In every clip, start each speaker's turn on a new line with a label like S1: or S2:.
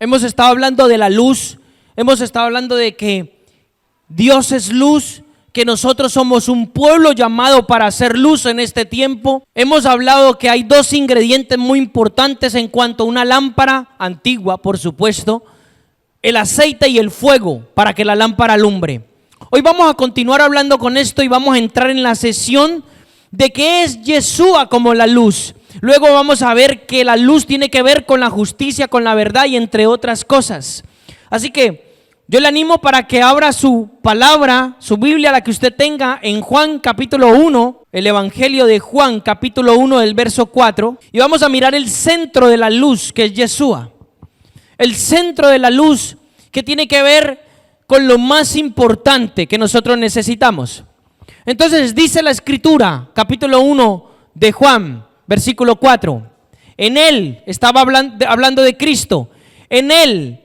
S1: hemos estado hablando de la luz, hemos estado hablando de que Dios es luz, que nosotros somos un pueblo llamado para hacer luz en este tiempo. Hemos hablado que hay dos ingredientes muy importantes en cuanto a una lámpara antigua, por supuesto, el aceite y el fuego para que la lámpara alumbre. Hoy vamos a continuar hablando con esto y vamos a entrar en la sesión de qué es Yeshua como la luz. Luego vamos a ver que la luz tiene que ver con la justicia, con la verdad y entre otras cosas. Así que yo le animo para que abra su palabra, su Biblia, la que usted tenga, en Juan capítulo 1, el Evangelio de Juan capítulo 1 del verso 4. Y vamos a mirar el centro de la luz, que es Yeshua. El centro de la luz que tiene que ver con lo más importante que nosotros necesitamos. Entonces dice la Escritura, capítulo 1 de Juan, versículo 4. En él, estaba hablando de Cristo, en él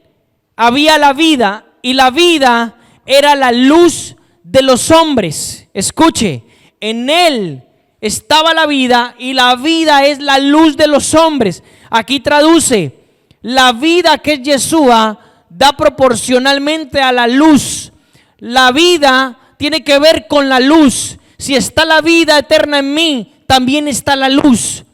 S1: había la vida y la vida era la luz de los hombres. Escuche, en él estaba la vida y la vida es la luz de los hombres. Aquí traduce, la vida que es Yeshua da proporcionalmente a la luz. La vida tiene que ver con la luz. Si está la vida eterna en mí, también está la luz.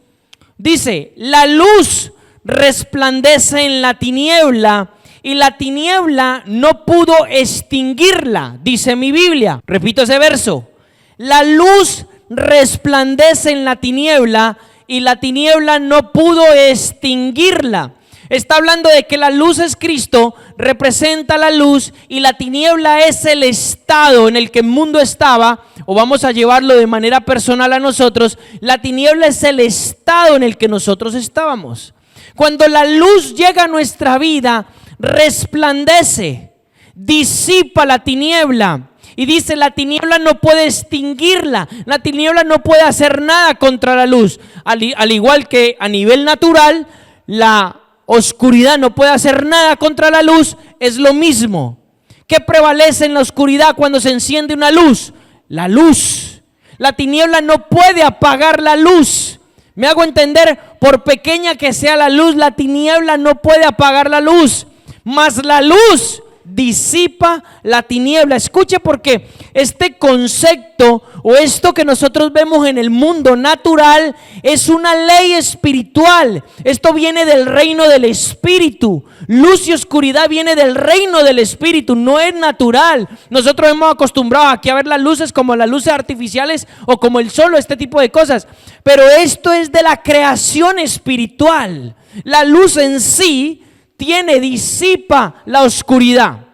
S1: Dice, la luz resplandece en la tiniebla y la tiniebla no pudo extinguirla, dice mi Biblia. Repito ese verso. La luz resplandece en la tiniebla y la tiniebla no pudo extinguirla. Está hablando de que la luz es Cristo, representa la luz, y la tiniebla es el estado en el que el mundo estaba, o vamos a llevarlo de manera personal a nosotros, la tiniebla es el estado en el que nosotros estábamos. Cuando la luz llega a nuestra vida, resplandece, disipa la tiniebla. Y dice, la tiniebla no puede extinguirla, la tiniebla no puede hacer nada contra la luz. Al igual que a nivel natural, la oscuridad no puede hacer nada contra la luz, es lo mismo. ¿Qué prevalece en la oscuridad cuando se enciende una luz? La luz. La tiniebla no puede apagar la luz. ¿Me hago entender? Por pequeña que sea la luz, la tiniebla no puede apagar la luz. Mas la luz disipa la tiniebla. Escuche, porque este concepto o esto que nosotros vemos en el mundo natural es una ley espiritual. Esto viene del reino del espíritu. Luz y oscuridad viene del reino del espíritu, no es natural. Nosotros hemos acostumbrado aquí a ver las luces como las luces artificiales o como el sol o este tipo de cosas, pero esto es de la creación espiritual. La luz en sí disipa la oscuridad.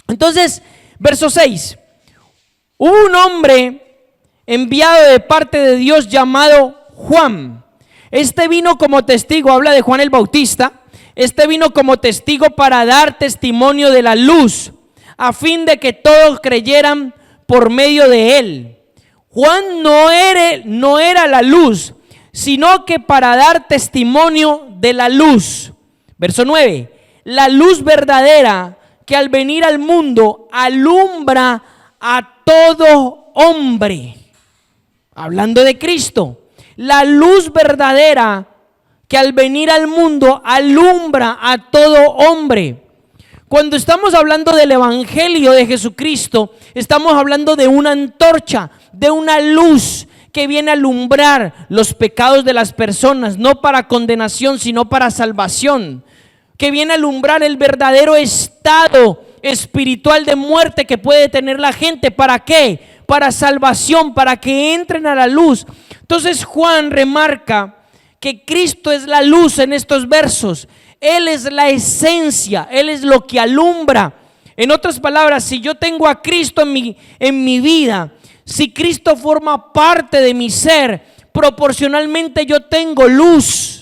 S1: Entonces, verso 6. Hubo un hombre enviado de parte de Dios llamado Juan. Este vino como testigo, habla de Juan el Bautista. Este vino como testigo para dar testimonio de la luz, a fin de que todos creyeran por medio de él. Juan no era la luz, sino que para dar testimonio de la luz. Verso 9, la luz verdadera que al venir al mundo alumbra a todo hombre. Hablando de Cristo, la luz verdadera que al venir al mundo alumbra a todo hombre. Cuando estamos hablando del Evangelio de Jesucristo, estamos hablando de una antorcha, de una luz que viene a alumbrar los pecados de las personas, no para condenación, sino para salvación. Que viene a alumbrar el verdadero estado espiritual de muerte que puede tener la gente. ¿Para qué? Para salvación, para que entren a la luz. Entonces Juan remarca que Cristo es la luz en estos versos. Él es la esencia, Él es lo que alumbra. En otras palabras, si yo tengo a Cristo en mi vida, si Cristo forma parte de mi ser, proporcionalmente yo tengo luz.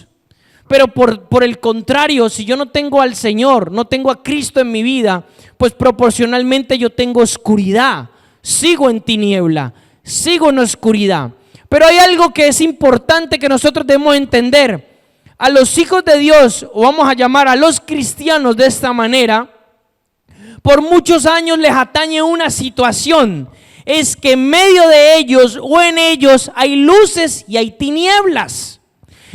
S1: Pero por el contrario, si yo no tengo al Señor, no tengo a Cristo en mi vida, pues proporcionalmente yo tengo oscuridad. Sigo en tiniebla, sigo en oscuridad. Pero hay algo que es importante que nosotros debemos entender. A los hijos de Dios, o vamos a llamar a los cristianos de esta manera, por muchos años les atañe una situación. Es que en medio de ellos o en ellos hay luces y hay tinieblas.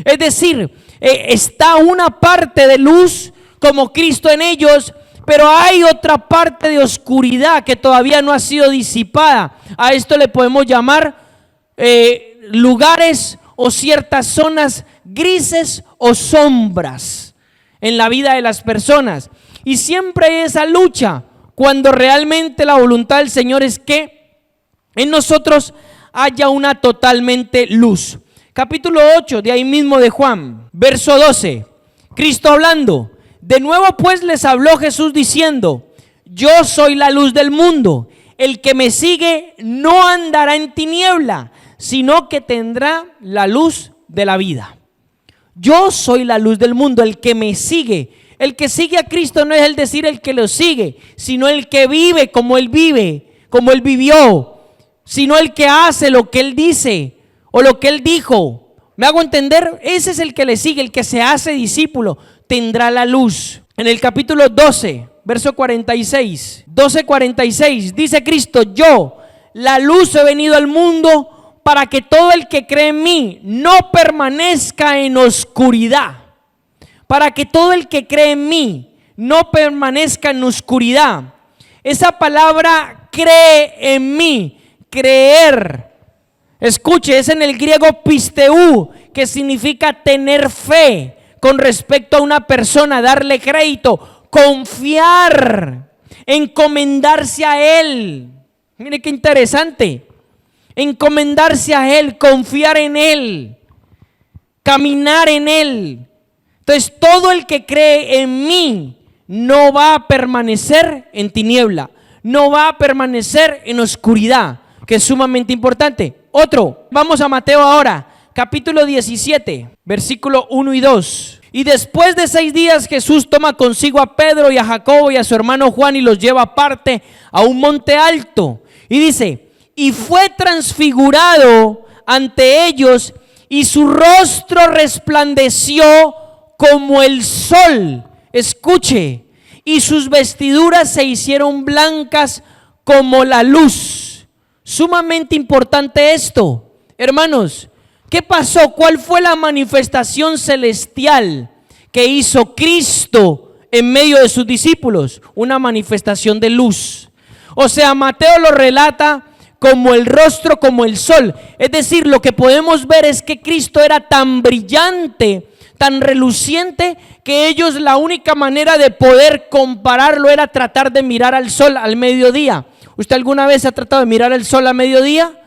S1: Es decir, está una parte de luz como Cristo en ellos, pero hay otra parte de oscuridad que todavía no ha sido disipada. A esto le podemos llamar lugares o ciertas zonas grises o sombras en la vida de las personas. Y siempre hay esa lucha cuando realmente la voluntad del Señor es que en nosotros haya una totalmente luz. Capítulo 8 de ahí mismo de Juan, verso 12, Cristo hablando. De nuevo pues les habló Jesús diciendo: yo soy la luz del mundo, el que me sigue no andará en tiniebla, sino que tendrá la luz de la vida. Yo soy la luz del mundo, el que me sigue. El que sigue a Cristo no es el decir el que lo sigue, sino el que vive, como Él vivió, sino el que hace lo que Él dice o lo que Él dijo. ¿Me hago entender? Ese es el que le sigue, el que se hace discípulo, tendrá la luz. En el capítulo 12, verso 46, 12:46, dice Cristo: yo, la luz, he venido al mundo para que todo el que cree en mí no permanezca en oscuridad. Para que todo el que cree en mí no permanezca en oscuridad. Esa palabra cree en mí, creer, escuche, es en el griego pisteu, que significa tener fe con respecto a una persona, darle crédito, confiar, encomendarse a Él. Mire qué interesante, encomendarse a Él, confiar en Él, caminar en Él. Entonces todo el que cree en mí no va a permanecer en tiniebla, no va a permanecer en oscuridad, que es sumamente importante. Otro, vamos a Mateo ahora, capítulo 17, versículo 1 y 2. Y después de 6 días Jesús toma consigo a Pedro y a Jacobo y a su hermano Juan y los lleva aparte a un monte alto. Y dice: y fue transfigurado ante ellos y su rostro resplandeció como el sol, escuche, y sus vestiduras se hicieron blancas como la luz. Sumamente importante esto, hermanos. ¿Qué pasó? ¿Cuál fue la manifestación celestial que hizo Cristo en medio de sus discípulos? Una manifestación de luz. O sea, Mateo lo relata como el rostro, como el sol. Es decir, lo que podemos ver es que Cristo era tan brillante, tan reluciente, que ellos, la única manera de poder compararlo era tratar de mirar al sol al mediodía. ¿Usted alguna vez ha tratado de mirar al sol a mediodía?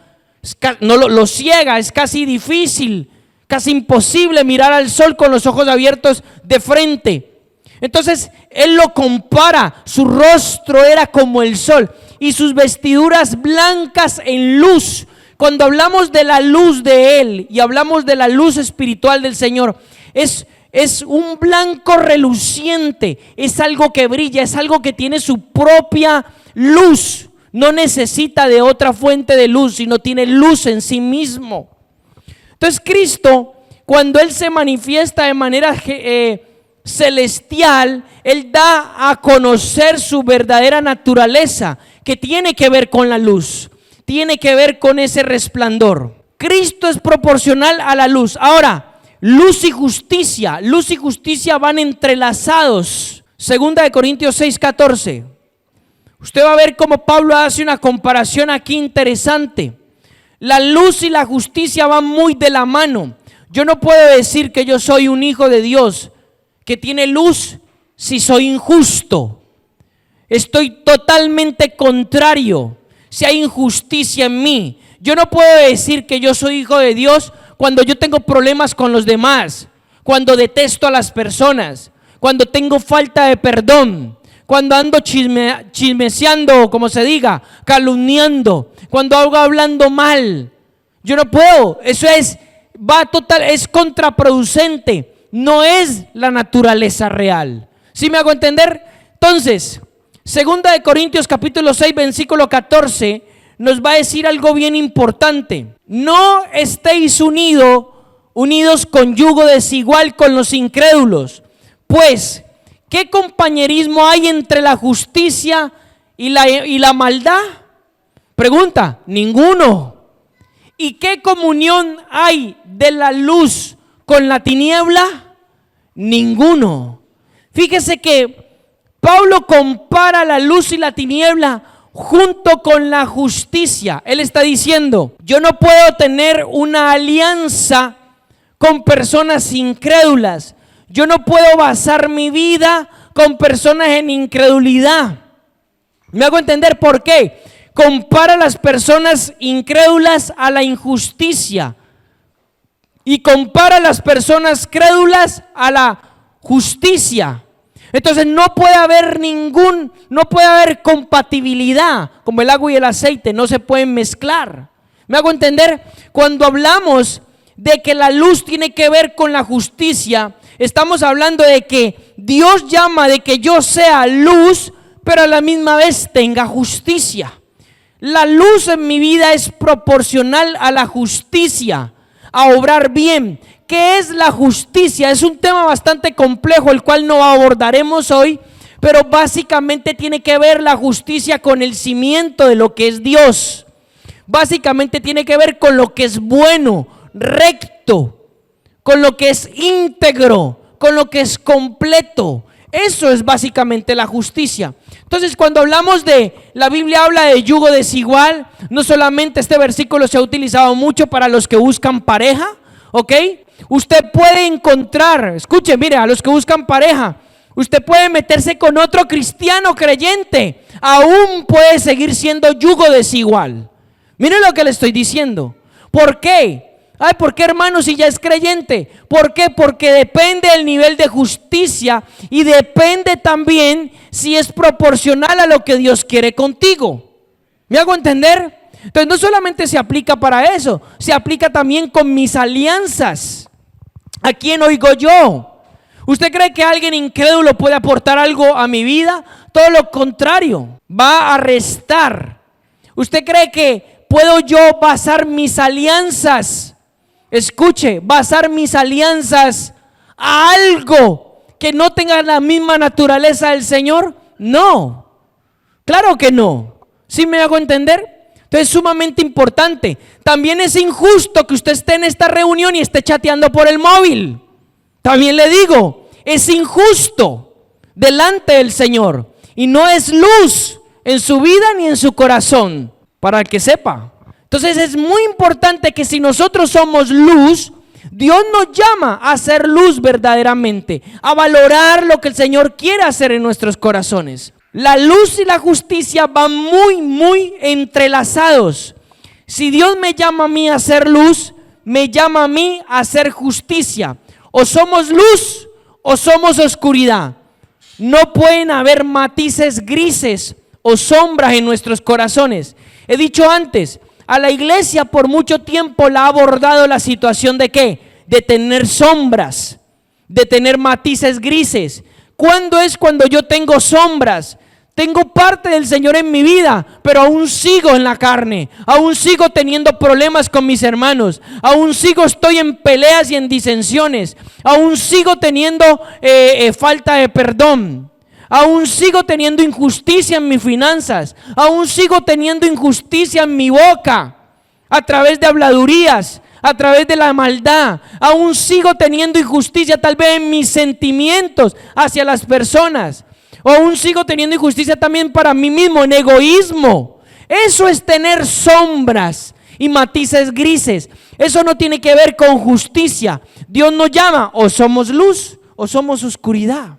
S1: No lo ciega, es casi difícil, casi imposible mirar al sol con los ojos abiertos de frente. Entonces él lo compara, su rostro era como el sol y sus vestiduras blancas en luz. Cuando hablamos de la luz de Él y hablamos de la luz espiritual del Señor, es un blanco reluciente, es algo que brilla, es algo que tiene su propia luz. No necesita de otra fuente de luz, sino tiene luz en sí mismo. Entonces Cristo, cuando Él se manifiesta de manera celestial, Él da a conocer su verdadera naturaleza, que tiene que ver con la luz, tiene que ver con ese resplandor. Cristo es proporcional a la luz. Ahora, luz y justicia van entrelazados. Segunda de Corintios 6:14. Usted va a ver cómo Pablo hace una comparación aquí interesante. La luz y la justicia van muy de la mano. Yo no puedo decir que yo soy un hijo de Dios que tiene luz si soy injusto. Estoy totalmente contrario si hay injusticia en mí. Yo no puedo decir que yo soy hijo de Dios cuando yo tengo problemas con los demás, cuando detesto a las personas, cuando tengo falta de perdón, cuando ando chismeseando, como se diga, calumniando, cuando hago hablando mal. Yo no puedo. Eso es contraproducente. No es la naturaleza real. ¿Sí me hago entender? Entonces, Segunda de Corintios capítulo 6 versículo 14 nos va a decir algo bien importante. No estéis unidos con yugo desigual con los incrédulos. Pues, ¿qué compañerismo hay entre la justicia y la maldad? Pregunta, ninguno. ¿Y qué comunión hay de la luz con la tiniebla? Ninguno. Fíjese que Pablo compara la luz y la tiniebla junto con la justicia. Él está diciendo, yo no puedo tener una alianza con personas incrédulas. Yo no puedo basar mi vida con personas en incredulidad. ¿Me hago entender por qué? Compara a las personas incrédulas a la injusticia y compara a las personas crédulas a la justicia. Entonces no puede haber compatibilidad, como el agua y el aceite, no se pueden mezclar. ¿Me hago entender? Cuando hablamos de que la luz tiene que ver con la justicia, estamos hablando de que Dios llama de que yo sea luz, pero a la misma vez tenga justicia. La luz en mi vida es proporcional a la justicia, a obrar bien. ¿Qué es la justicia? Es un tema bastante complejo, el cual no abordaremos hoy, pero básicamente tiene que ver la justicia con el cimiento de lo que es Dios. Básicamente tiene que ver con lo que es bueno, recto, con lo que es íntegro, con lo que es completo. Eso es básicamente la justicia. Entonces, cuando hablamos la Biblia habla de yugo desigual, no solamente este versículo se ha utilizado mucho para los que buscan pareja, ¿ok? Usted puede encontrar, escuche, mire, a los que buscan pareja, usted puede meterse con otro cristiano creyente, aún puede seguir siendo yugo desigual. Mire lo que le estoy diciendo. ¿Por qué? ¿Por qué, hermano, si ya es creyente? ¿Por qué? Porque depende del nivel de justicia y depende también si es proporcional a lo que Dios quiere contigo. ¿Me hago entender? Entonces no solamente se aplica para eso, se aplica también con mis alianzas. ¿A quién oigo yo? ¿Usted cree que alguien incrédulo puede aportar algo a mi vida? Todo lo contrario, va a restar. ¿Usted cree que puedo yo basar mis alianzas? Escuche, basar mis alianzas a algo que no tenga la misma naturaleza del Señor. No, claro que no. ¿Sí me hago entender? Entonces es sumamente importante. También es injusto que usted esté en esta reunión y esté chateando por el móvil. También le digo, es injusto delante del Señor y no es luz en su vida ni en su corazón, para que sepa. Entonces es muy importante que si nosotros somos luz, Dios nos llama a ser luz verdaderamente, a valorar lo que el Señor quiere hacer en nuestros corazones. La luz y la justicia van muy entrelazados. Si Dios me llama a mí a ser luz, me llama a mí a hacer justicia. O somos luz o somos oscuridad. No pueden haber matices grises o sombras en nuestros corazones. He dicho antes, a la iglesia por mucho tiempo la ha abordado la situación de ¿qué? De tener sombras, de tener matices grises. ¿Cuándo es cuando yo tengo sombras? Tengo parte del Señor en mi vida, pero aún sigo en la carne, aún sigo teniendo problemas con mis hermanos, aún estoy en peleas y en disensiones, aún sigo teniendo falta de perdón, aún sigo teniendo injusticia en mis finanzas, aún sigo teniendo injusticia en mi boca, a través de habladurías, a través de la maldad, aún sigo teniendo injusticia tal vez en mis sentimientos hacia las personas. O aún sigo teniendo injusticia también para mí mismo, en egoísmo. Eso es tener sombras y matices grises. Eso no tiene que ver con justicia. Dios nos llama, o somos luz o somos oscuridad.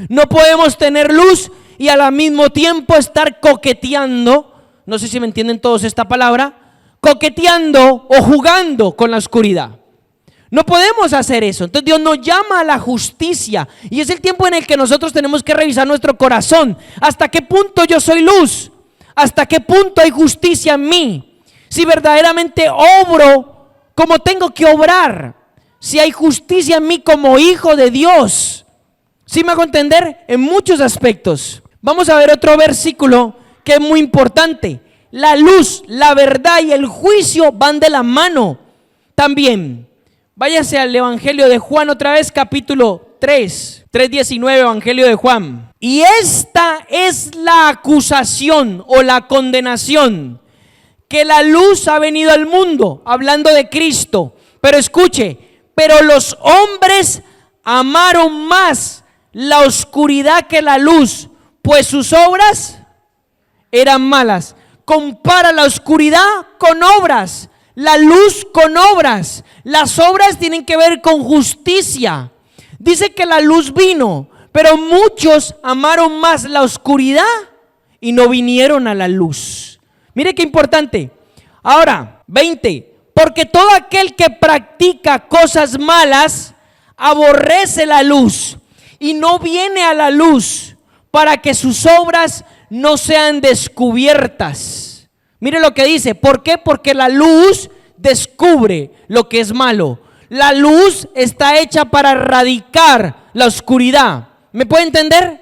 S1: No podemos tener luz y al mismo tiempo estar coqueteando. No sé si me entienden todos esta palabra. Coqueteando o jugando con la oscuridad. No podemos hacer eso. Entonces Dios nos llama a la justicia y es el tiempo en el que nosotros tenemos que revisar nuestro corazón. ¿Hasta qué punto yo soy luz? ¿Hasta qué punto hay justicia en mí? Si verdaderamente obro como tengo que obrar. Si hay justicia en mí como hijo de Dios. ¿Sí me hago entender? En muchos aspectos. Vamos a ver otro versículo que es muy importante. La luz, la verdad y el juicio van de la mano también. Váyase al Evangelio de Juan otra vez, capítulo 3:19, Evangelio de Juan. Y esta es la acusación o la condenación, que la luz ha venido al mundo, hablando de Cristo. Pero escuche, pero los hombres amaron más la oscuridad que la luz, pues sus obras eran malas. Compara la oscuridad con obras, la luz con obras. Las obras tienen que ver con justicia. Dice que la luz vino, pero muchos amaron más la oscuridad y no vinieron a la luz. Mire qué importante. Ahora, 20. Porque todo aquel que practica cosas malas aborrece la luz y no viene a la luz para que sus obras no sean descubiertas. Mire lo que dice. ¿Por qué? Porque la luz descubre lo que es malo. La luz está hecha para erradicar la oscuridad. ¿Me puede entender?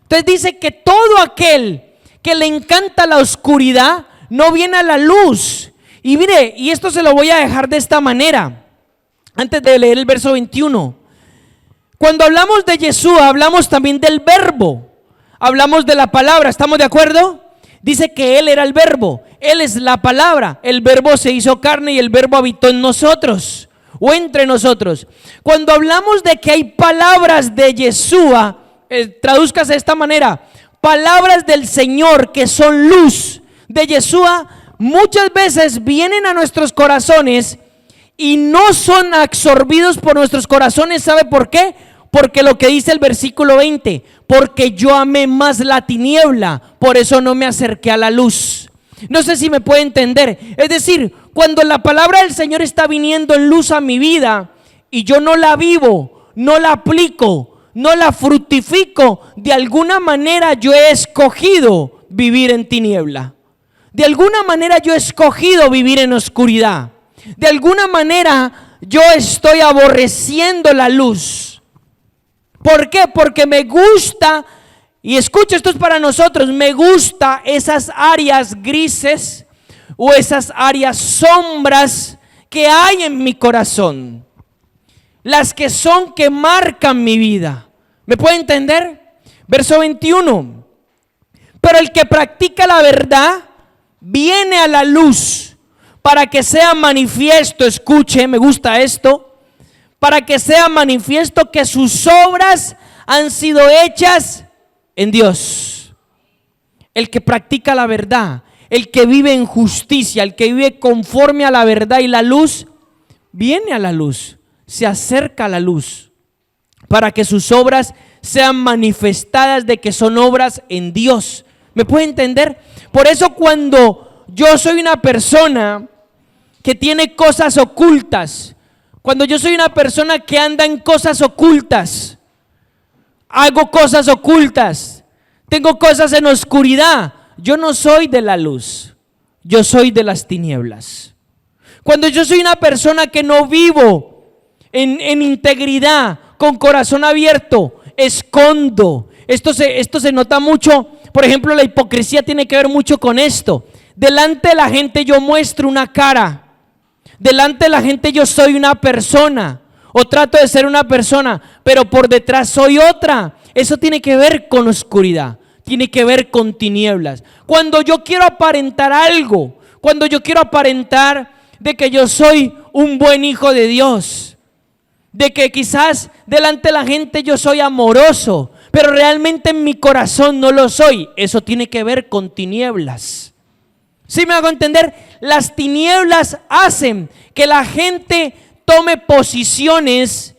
S1: Entonces dice que todo aquel que le encanta la oscuridad no viene a la luz. Y mire, y esto se lo voy a dejar de esta manera, antes de leer el verso 21. Cuando hablamos de Yeshua, hablamos también del verbo, hablamos de la palabra, ¿estamos de acuerdo? Dice que Él era el verbo, Él es la palabra, el verbo se hizo carne y el verbo habitó en nosotros, o entre nosotros. Cuando hablamos de que hay palabras de Yeshua, tradúzcase de esta manera, palabras del Señor que son luz de Yeshua, muchas veces vienen a nuestros corazones y no son absorbidos por nuestros corazones. ¿Sabe por qué? Porque lo que dice el versículo 20, porque yo amé más la tiniebla, por eso no me acerqué a la luz. No sé si me puede entender. Es decir, cuando la palabra del Señor está viniendo en luz a mi vida y yo no la vivo, no la aplico, no la fructifico, de alguna manera yo he escogido vivir en tiniebla. De alguna manera yo he escogido vivir en oscuridad. De alguna manera yo estoy aborreciendo la luz. ¿Por qué? Porque me gusta, y escucha, esto es para nosotros, me gusta esas áreas grises o esas áreas sombras que hay en mi corazón. Las que son que marcan mi vida. ¿Me puede entender? Verso 21. Pero el que practica la verdad viene a la luz para que sea manifiesto, escuche, me gusta esto, para que sea manifiesto que sus obras han sido hechas en Dios. El que practica la verdad, el que vive en justicia, el que vive conforme a la verdad y la luz, viene a la luz, se acerca a la luz, para que sus obras sean manifestadas de que son obras en Dios. ¿Me puede entender? Por eso cuando yo soy una persona que tiene cosas ocultas, cuando yo soy una persona que anda en cosas ocultas, hago cosas ocultas, tengo cosas en oscuridad, yo no soy de la luz, yo soy de las tinieblas. Cuando yo soy una persona que no vivo en integridad, con corazón abierto, escondo. Esto se nota mucho. Por ejemplo, la hipocresía tiene que ver mucho con esto. Delante de la gente yo muestro una cara. Delante de la gente yo soy una persona, o trato de ser una persona, pero por detrás soy otra. Eso tiene que ver con oscuridad, tiene que ver con tinieblas. Cuando yo quiero aparentar algo, cuando yo quiero aparentar de que yo soy un buen hijo de Dios, de que quizás delante de la gente yo soy amoroso, pero realmente en mi corazón no lo soy, eso tiene que ver con tinieblas. ¿Sí me hago entender? Las tinieblas hacen que la gente tome posiciones,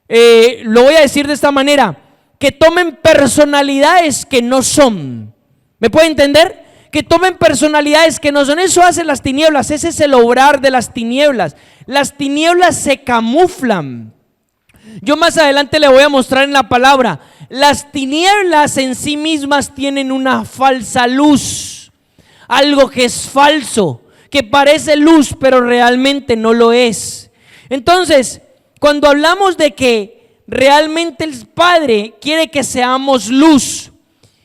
S1: lo voy a decir de esta manera, que tomen personalidades que no son. ¿Me puede entender? Que tomen personalidades que no son. Eso hacen las tinieblas, ese es el obrar de las tinieblas. Las tinieblas se camuflan. Yo más adelante le voy a mostrar en la palabra, las tinieblas en sí mismas tienen una falsa luz, algo que es falso, que parece luz pero realmente no lo es. Entonces, cuando hablamos de que realmente el Padre quiere que seamos luz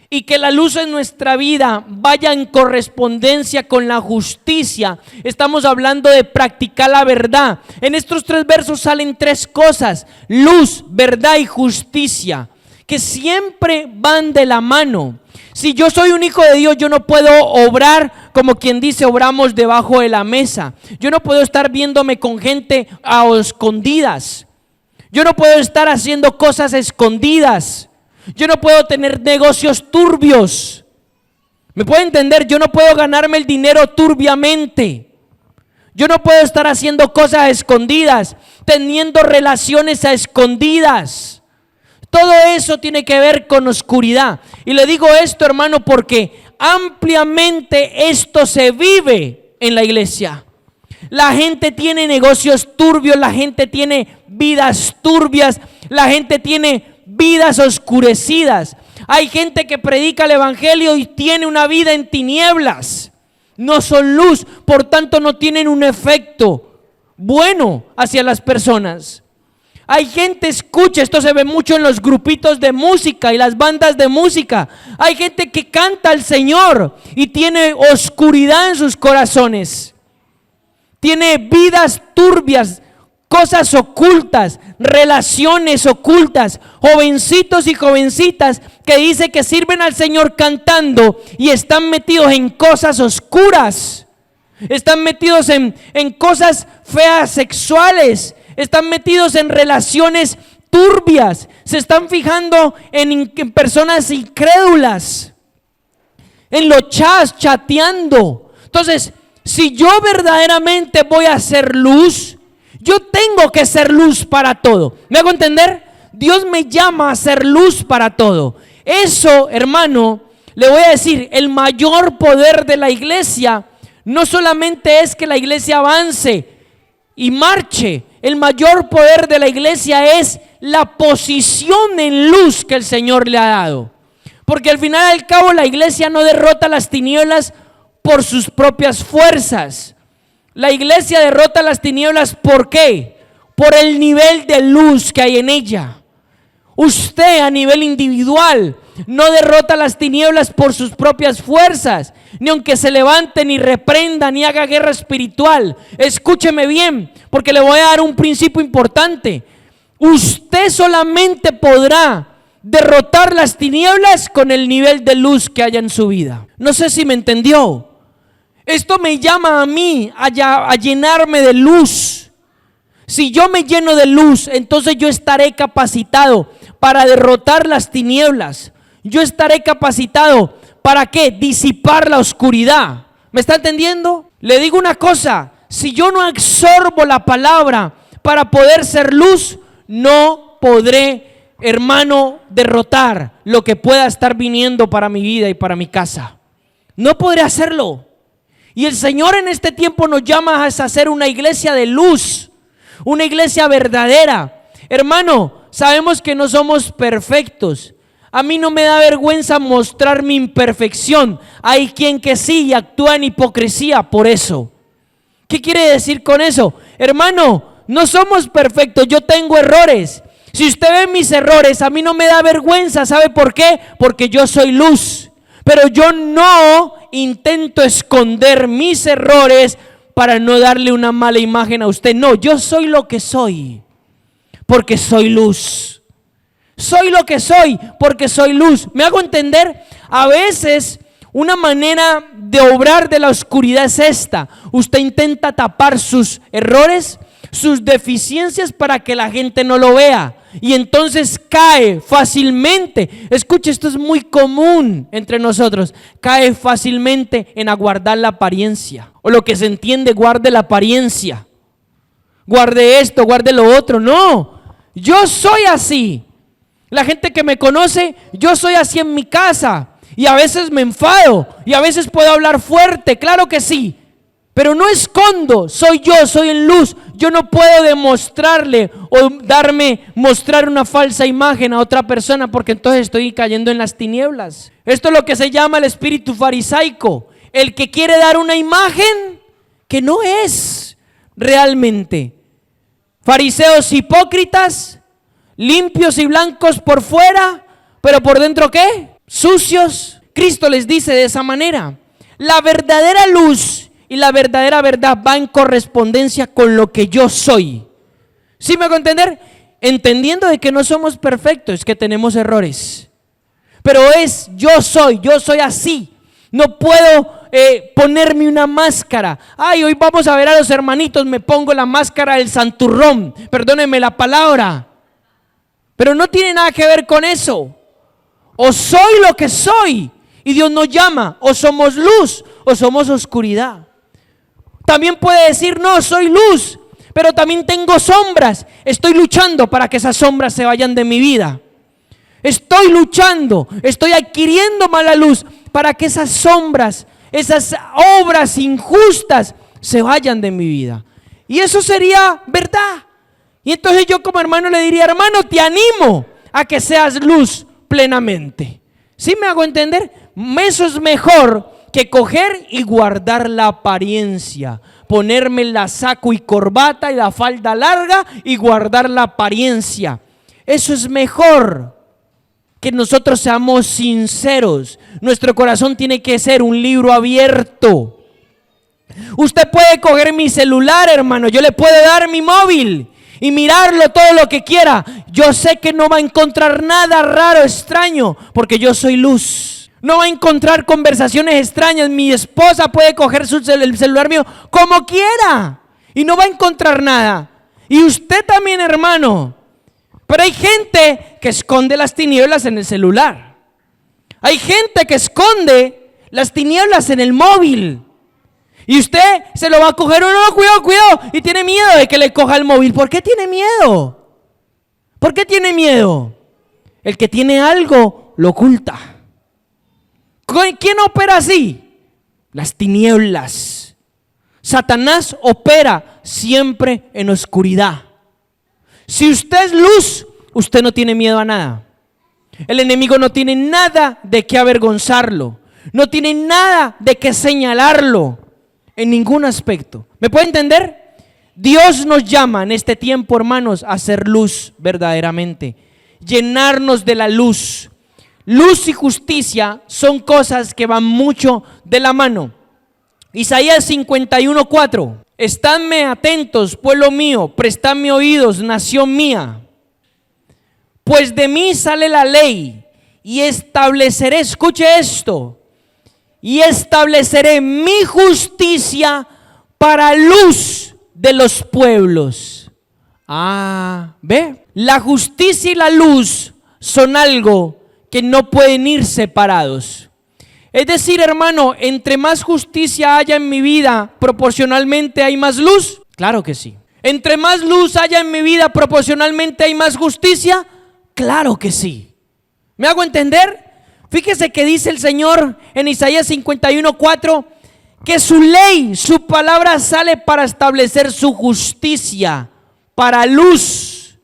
S1: y que la luz en nuestra vida vaya en correspondencia con la justicia, estamos hablando de practicar la verdad. En estos 3 versos salen 3 cosas: luz, verdad y justicia, que siempre van de la mano. Si yo soy un hijo de Dios, yo no puedo obrar como quien dice, obramos debajo de la mesa. Yo no puedo estar viéndome con gente a escondidas. Yo no puedo estar haciendo cosas escondidas. Yo no puedo tener negocios turbios. ¿Me puede entender? Yo no puedo ganarme el dinero turbiamente. Yo no puedo estar haciendo cosas a escondidas, teniendo relaciones a escondidas. Todo eso tiene que ver con oscuridad. Y le digo esto, hermano, porque ampliamente esto se vive en la iglesia. La gente tiene negocios turbios, la gente tiene vidas turbias, la gente tiene vidas oscurecidas. Hay gente que predica el evangelio y tiene una vida en tinieblas. No son luz, por tanto no tienen un efecto bueno hacia las personas. Hay gente, escucha, esto se ve mucho en los grupitos de música y las bandas de música. Hay gente que canta al Señor y tiene oscuridad en sus corazones. Tiene vidas turbias, cosas ocultas, relaciones ocultas, jovencitos y jovencitas que dice que sirven al Señor cantando y están metidos en cosas oscuras, están metidos en cosas feas sexuales, están metidos en relaciones turbias, se están fijando en personas incrédulas, en los chats, chateando. Entonces, si yo verdaderamente voy a ser luz, yo tengo que ser luz para todo. ¿Me hago entender? Dios me llama a ser luz para todo. Eso, hermano, le voy a decir, el mayor poder de la iglesia no solamente es que la iglesia avance y marche. El mayor poder de la iglesia es la posición en luz que el Señor le ha dado. Porque al final y al cabo la iglesia no derrota las tinieblas por sus propias fuerzas. La iglesia derrota las tinieblas, ¿por qué? Por el nivel de luz que hay en ella. Usted a nivel individual no derrota las tinieblas por sus propias fuerzas, ni aunque se levante, ni reprenda, ni haga guerra espiritual. Escúcheme bien, porque le voy a dar un principio importante. Usted solamente podrá derrotar las tinieblas con el nivel de luz que haya en su vida. No sé si me entendió. Esto me llama a mí a llenarme de luz. Si yo me lleno de luz, entonces yo estaré capacitado para derrotar las tinieblas. Yo estaré capacitado ¿para qué? Disipar la oscuridad. ¿Me está entendiendo? Le digo una cosa, si yo no absorbo la palabra para poder ser luz, no podré, hermano, derrotar lo que pueda estar viniendo para mi vida y para mi casa. No podré hacerlo. Y el Señor en este tiempo nos llama a hacer una iglesia de luz, una iglesia verdadera. Hermano, sabemos que no somos perfectos. A mí no me da vergüenza mostrar mi imperfección. Hay quien que sí y actúa en hipocresía por eso. ¿Qué quiere decir con eso? Hermano, no somos perfectos, yo tengo errores. Si usted ve mis errores, a mí no me da vergüenza. ¿Sabe por qué? Porque yo soy luz. Pero yo no intento esconder mis errores para no darle una mala imagen a usted. No, yo soy lo que soy, porque soy luz. Soy lo que soy, porque soy luz. ¿Me hago entender? A veces una manera de obrar de la oscuridad es esta. Usted intenta tapar sus errores, sus deficiencias para que la gente no lo vea. Y entonces cae fácilmente. Escuche, esto es muy común entre nosotros. Cae fácilmente en aguardar la apariencia. O lo que se entiende, guarde la apariencia. Guarde esto, guarde lo otro. No, yo soy así. La gente que me conoce, yo soy así en mi casa. Y a veces me enfado. Y a veces puedo hablar fuerte, claro que sí. Pero no escondo, soy yo, soy en luz. Yo no puedo demostrarle o mostrar una falsa imagen a otra persona, porque entonces estoy cayendo en las tinieblas. Esto es lo que se llama el espíritu farisaico. El que quiere dar una imagen que no es realmente. Fariseos hipócritas, limpios y blancos por fuera, pero por dentro ¿qué? Sucios. Cristo les dice de esa manera. La verdadera luz y la verdadera verdad va en correspondencia con lo que yo soy. ¿Sí me hago entender? Entendiendo de que no somos perfectos, que tenemos errores. Pero yo soy así. No puedo ponerme una máscara. Ay, hoy vamos a ver a los hermanitos, me pongo la máscara del santurrón. Perdónenme la palabra. Pero no tiene nada que ver con eso. O soy lo que soy y Dios nos llama, o somos luz o somos oscuridad. También puede decir, no, soy luz, pero también tengo sombras. Estoy luchando para que esas sombras se vayan de mi vida. Estoy luchando, estoy adquiriendo mala luz para que esas sombras, esas obras injustas se vayan de mi vida. Y eso sería verdad. Y entonces yo como hermano le diría, hermano, te animo a que seas luz plenamente. ¿Sí me hago entender? Eso es mejor que coger y guardar la apariencia, ponerme la saco y corbata y la falda larga y guardar la apariencia. Eso es mejor que nosotros seamos sinceros. Nuestro corazón tiene que ser un libro abierto. Usted puede coger mi celular, hermano, yo le puedo dar mi móvil y mirarlo todo lo que quiera. Yo sé que no va a encontrar nada raro, extraño, porque yo soy luz. No va a encontrar conversaciones extrañas. Mi esposa puede coger el celular mío como quiera y no va a encontrar nada. Y usted también, hermano. Pero hay gente que esconde las tinieblas en el celular. Hay gente que esconde las tinieblas en el móvil. Y usted se lo va a coger, no, cuidado, cuidado, y tiene miedo de que le coja el móvil. ¿Por qué tiene miedo? ¿Por qué tiene miedo? El que tiene algo lo oculta. ¿Quién opera así? Las tinieblas. Satanás opera siempre en oscuridad. Si usted es luz, usted no tiene miedo a nada. El enemigo no tiene nada de qué avergonzarlo. No tiene nada de qué señalarlo en ningún aspecto. ¿Me puede entender? Dios nos llama en este tiempo, hermanos, a ser luz verdaderamente. Llenarnos de la luz. Luz y justicia son cosas que van mucho de la mano. Isaías 51:4. Estadme atentos, pueblo mío, prestadme oídos, nación mía. Pues de mí sale la ley y estableceré, escuche esto, y estableceré mi justicia para luz de los pueblos. ¿Ve? La justicia y la luz son algo que no pueden ir separados. Es decir, hermano, entre más justicia haya en mi vida, proporcionalmente hay más luz. Claro que sí. Entre más luz haya en mi vida, proporcionalmente hay más justicia. Claro que sí. ¿Me hago entender? Fíjese que dice el Señor en Isaías 51:4 que su ley, su palabra sale para establecer su justicia, para luz.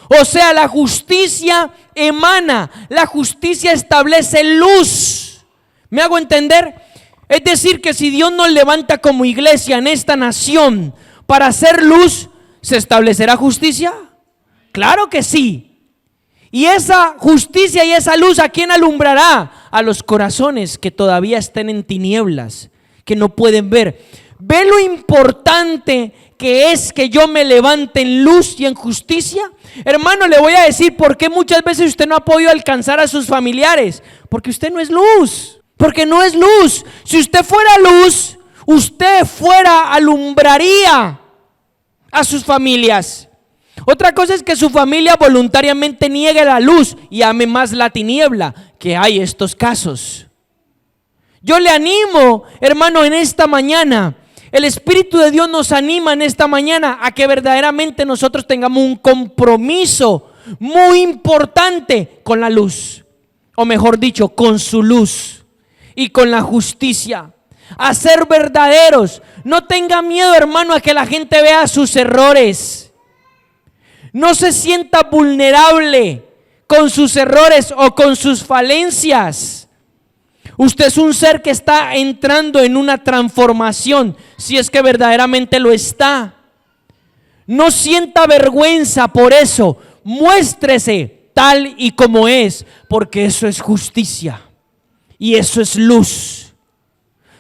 S1: O sea, la justicia emana, la justicia establece luz. ¿Me hago entender? Es decir, que si Dios nos levanta como iglesia en esta nación para hacer luz, ¿se establecerá justicia? Claro que sí. Y esa justicia y esa luz, ¿a quién alumbrará? A los corazones que todavía estén en tinieblas, que no pueden ver. ¿Ve lo importante que es que yo me levante en luz y en justicia? Hermano, le voy a decir por qué muchas veces usted no ha podido alcanzar a sus familiares. Porque usted no es luz. Porque no es luz. Si usted fuera luz, usted alumbraría a sus familias. Otra cosa es que su familia voluntariamente niegue la luz y ame más la tiniebla, que hay estos casos. Yo le animo, hermano, en esta mañana. El Espíritu de Dios nos anima en esta mañana a que verdaderamente nosotros tengamos un compromiso muy importante con la luz. O mejor dicho, con su luz y con la justicia. A ser verdaderos. No tenga miedo, hermano, a que la gente vea sus errores. No se sienta vulnerable con sus errores o con sus falencias. Usted es un ser que está entrando en una transformación, si es que verdaderamente lo está. No sienta vergüenza por eso. Muéstrese tal y como es, porque eso es justicia y eso es luz.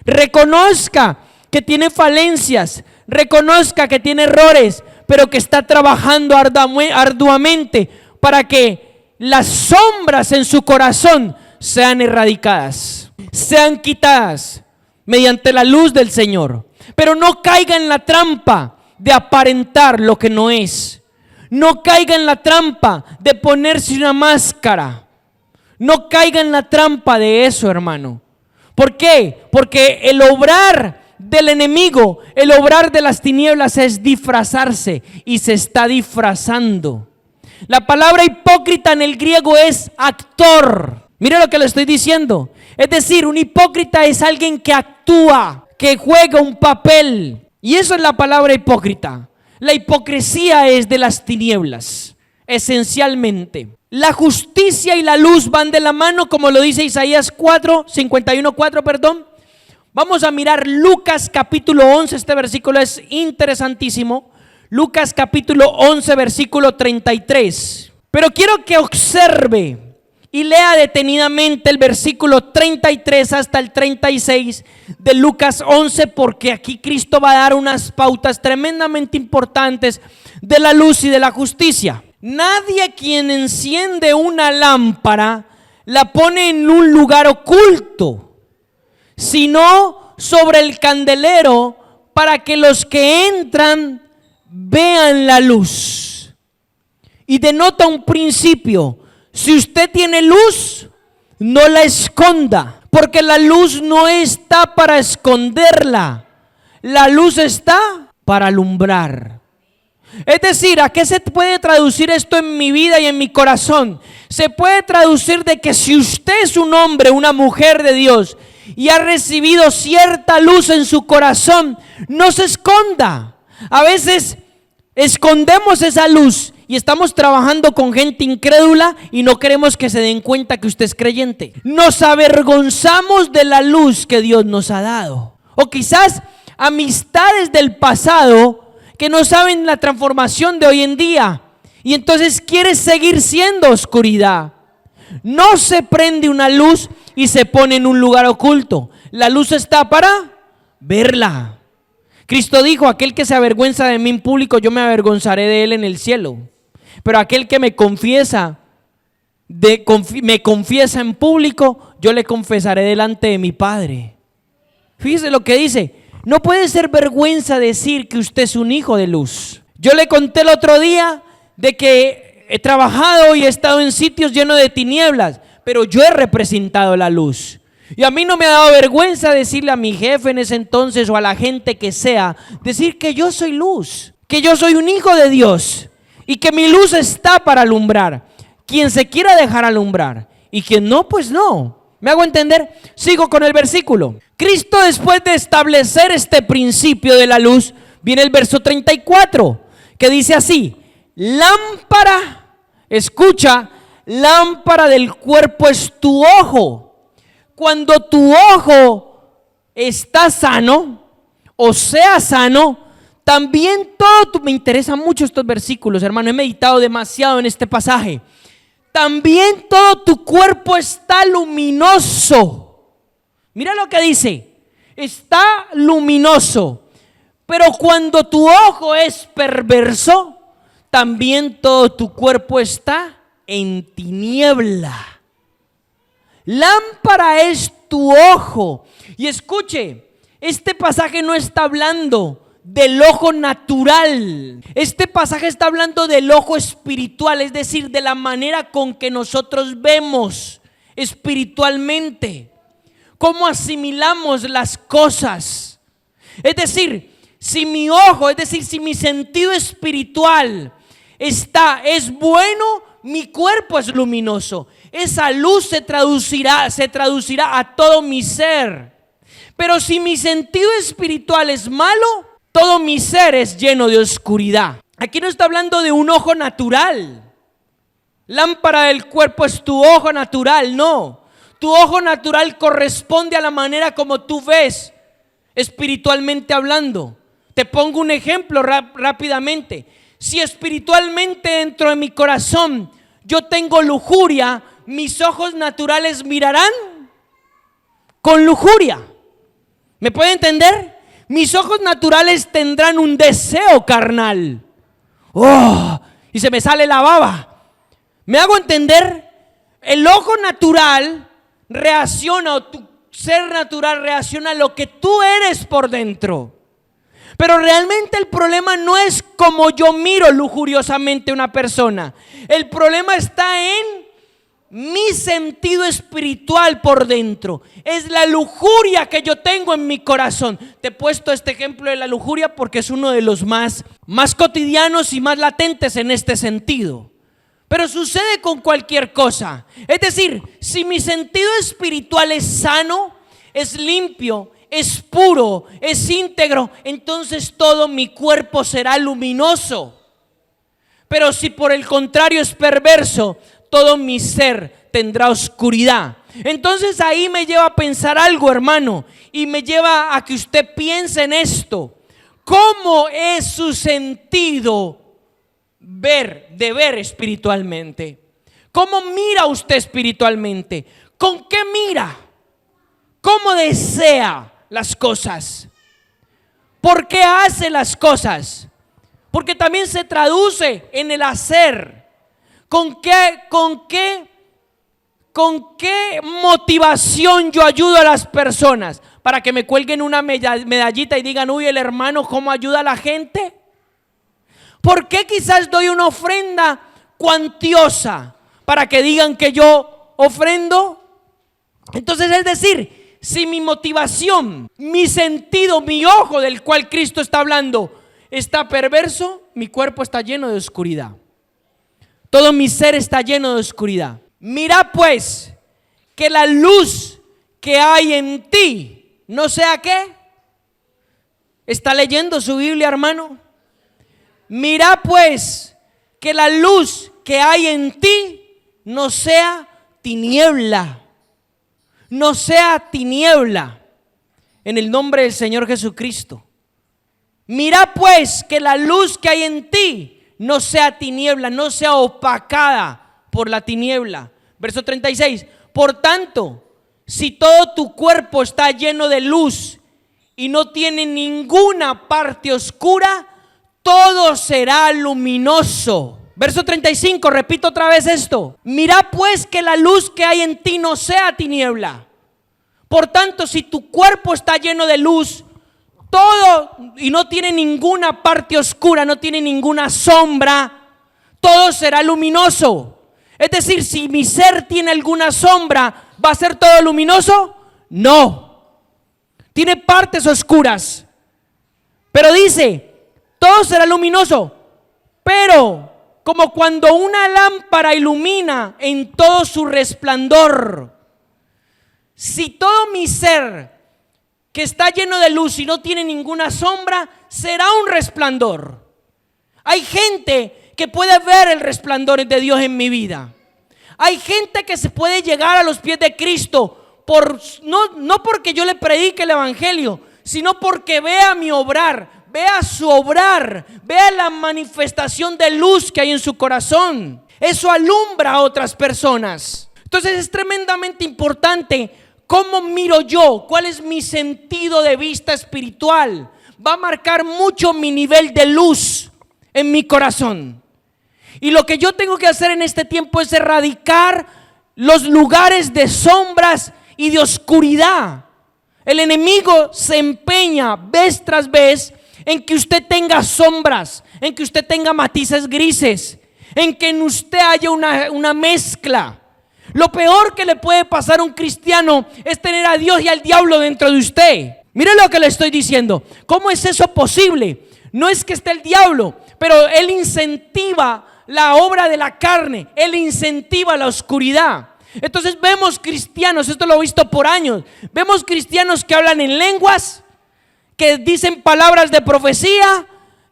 S1: Reconozca que tiene falencias, reconozca que tiene errores, pero que está trabajando arduamente para que las sombras en su corazón sean erradicadas, sean quitadas mediante la luz del Señor. Pero no caiga en la trampa de aparentar lo que no es. No caiga en la trampa de ponerse una máscara. No caiga en la trampa de eso, hermano. ¿Por qué? Porque el obrar del enemigo, el obrar de las tinieblas es disfrazarse y se está disfrazando. La palabra hipócrita en el griego es actor. Mire lo que le estoy diciendo. Es decir, un hipócrita es alguien que actúa, que juega un papel. Y eso es la palabra hipócrita. La hipocresía es de las tinieblas, esencialmente. La justicia y la luz van de la mano, como lo dice Isaías 51:4, perdón. Vamos a mirar Lucas capítulo 11, este versículo es interesantísimo. Lucas capítulo 11, versículo 33. Pero quiero que observe y lea detenidamente el versículo 33 hasta el 36 de Lucas 11, porque aquí Cristo va a dar unas pautas tremendamente importantes de la luz y de la justicia. Nadie quien enciende una lámpara la pone en un lugar oculto, sino sobre el candelero, para que los que entran vean la luz. Y denota un principio: si usted tiene luz, no la esconda, porque la luz no está para esconderla, la luz está para alumbrar. Es decir, ¿a qué se puede traducir esto en mi vida y en mi corazón? Se puede traducir de que si usted es un hombre, una mujer de Dios y ha recibido cierta luz en su corazón, no se esconda. A veces escondemos esa luz y estamos trabajando con gente incrédula y no queremos que se den cuenta que usted es creyente. Nos avergonzamos de la luz que Dios nos ha dado. O quizás amistades del pasado que no saben la transformación de hoy en día, y entonces quieres seguir siendo oscuridad. No se prende una luz y se pone en un lugar oculto. La luz está para verla. Cristo dijo: aquel que se avergüenza de mí en público, yo me avergonzaré de él en el cielo. Pero aquel que me confiesa en público, yo le confesaré delante de mi Padre. Fíjese lo que dice: no puede ser vergüenza decir que usted es un hijo de luz. Yo le conté el otro día de que he trabajado y he estado en sitios llenos de tinieblas, pero yo he representado la luz. Y a mí no me ha dado vergüenza decirle a mi jefe en ese entonces o a la gente que sea, decir que yo soy luz, que yo soy un hijo de Dios y que mi luz está para alumbrar. Quien se quiera dejar alumbrar y quien no, pues no. ¿Me hago entender? Sigo con el versículo. Cristo, después de establecer este principio de la luz, viene el verso 34, que dice así: lámpara, escucha, lámpara del cuerpo es tu ojo. Cuando tu ojo está sano, o sea sano, también todo me interesan mucho estos versículos, hermano, he meditado demasiado en este pasaje. También todo tu cuerpo está luminoso. Mira lo que dice: está luminoso. Pero cuando tu ojo es perverso, también todo tu cuerpo está en tiniebla. Lámpara es tu ojo. Y escuche, este pasaje no está hablando del ojo natural. Este pasaje está hablando del ojo espiritual, es decir, de la manera con que nosotros vemos espiritualmente, cómo asimilamos las cosas. Es decir, si mi ojo, es decir, si mi sentido espiritual es bueno, mi cuerpo es luminoso. Esa luz se traducirá a todo mi ser. Pero si mi sentido espiritual es malo, todo mi ser es lleno de oscuridad. Aquí no está hablando de un ojo natural. Lámpara del cuerpo es tu ojo natural, no. Tu ojo natural corresponde a la manera como tú ves espiritualmente hablando. Te pongo un ejemplo rápidamente. Si espiritualmente dentro de mi corazón yo tengo lujuria, mis ojos naturales mirarán con lujuria. ¿Me puede entender? Mis ojos naturales tendrán un deseo carnal. Y se me sale la baba. ¿Me hago entender? El ojo natural reacciona, o tu ser natural reacciona a lo que tú eres por dentro. Pero realmente el problema no es como yo miro lujuriosamente a una persona. El problema está en mi sentido espiritual por dentro, es la lujuria que yo tengo en mi corazón. Te he puesto este ejemplo de la lujuria porque es uno de los más cotidianos y más latentes en este sentido. Pero sucede con cualquier cosa. Es decir, si mi sentido espiritual es sano, es limpio, es puro, es íntegro, entonces todo mi cuerpo será luminoso. Pero si por el contrario es perverso, todo mi ser tendrá oscuridad. Entonces ahí me lleva a pensar algo, hermano, y me lleva a que usted piense en esto. ¿Cómo es su sentido de ver espiritualmente? ¿Cómo mira usted espiritualmente? ¿Con qué mira? ¿Cómo desea las cosas? ¿Por qué hace las cosas? Porque también se traduce en el hacer. ¿Con qué motivación yo ayudo a las personas? ¿Para que me cuelguen una medallita y digan, uy, el hermano cómo ayuda a la gente? ¿Por qué quizás doy una ofrenda cuantiosa? ¿Para que digan que yo ofrendo? Entonces, es decir, si mi motivación, mi sentido, mi ojo del cual Cristo está hablando está perverso, mi cuerpo está lleno de oscuridad. Todo mi ser está lleno de oscuridad. Mira pues que la luz que hay en ti no sea ¿qué? ¿Está leyendo su Biblia, hermano? Mira pues que la luz que hay en ti no sea tiniebla. No sea tiniebla. En el nombre del Señor Jesucristo. Mira pues que la luz que hay en ti no sea tiniebla, no sea opacada por la tiniebla. Verso 36. Por tanto, si todo tu cuerpo está lleno de luz y no tiene ninguna parte oscura, todo será luminoso. Verso 35, repito otra vez esto. Mira pues que la luz que hay en ti no sea tiniebla. Por tanto, si tu cuerpo está lleno de luz, todo y no tiene ninguna parte oscura, no tiene ninguna sombra, todo será luminoso. Es decir, si mi ser tiene alguna sombra, ¿va a ser todo luminoso? No. Tiene partes oscuras. Pero dice, todo será luminoso. Pero como cuando una lámpara ilumina en todo su resplandor, si todo mi ser que está lleno de luz y no tiene ninguna sombra, será un resplandor. Hay gente que puede ver el resplandor de Dios en mi vida. Hay gente que se puede llegar a los pies de Cristo no porque yo le predique el evangelio, sino porque vea mi obrar, vea su obrar, vea la manifestación de luz que hay en su corazón. Eso alumbra a otras personas. Entonces es tremendamente importante cómo miro yo, cuál es mi sentido de vista espiritual. Va a marcar mucho mi nivel de luz en mi corazón. Y lo que yo tengo que hacer en este tiempo es erradicar los lugares de sombras y de oscuridad. El enemigo se empeña vez tras vez en que usted tenga sombras, en que usted tenga matices grises, en que en usted haya una mezcla. Lo peor que le puede pasar a un cristiano es tener a Dios y al diablo dentro de usted. Mire lo que le estoy diciendo. ¿Cómo es eso posible? No es que esté el diablo, pero él incentiva la obra de la carne, él incentiva la oscuridad. Entonces vemos cristianos, esto lo he visto por años, vemos cristianos que hablan en lenguas, que dicen palabras de profecía,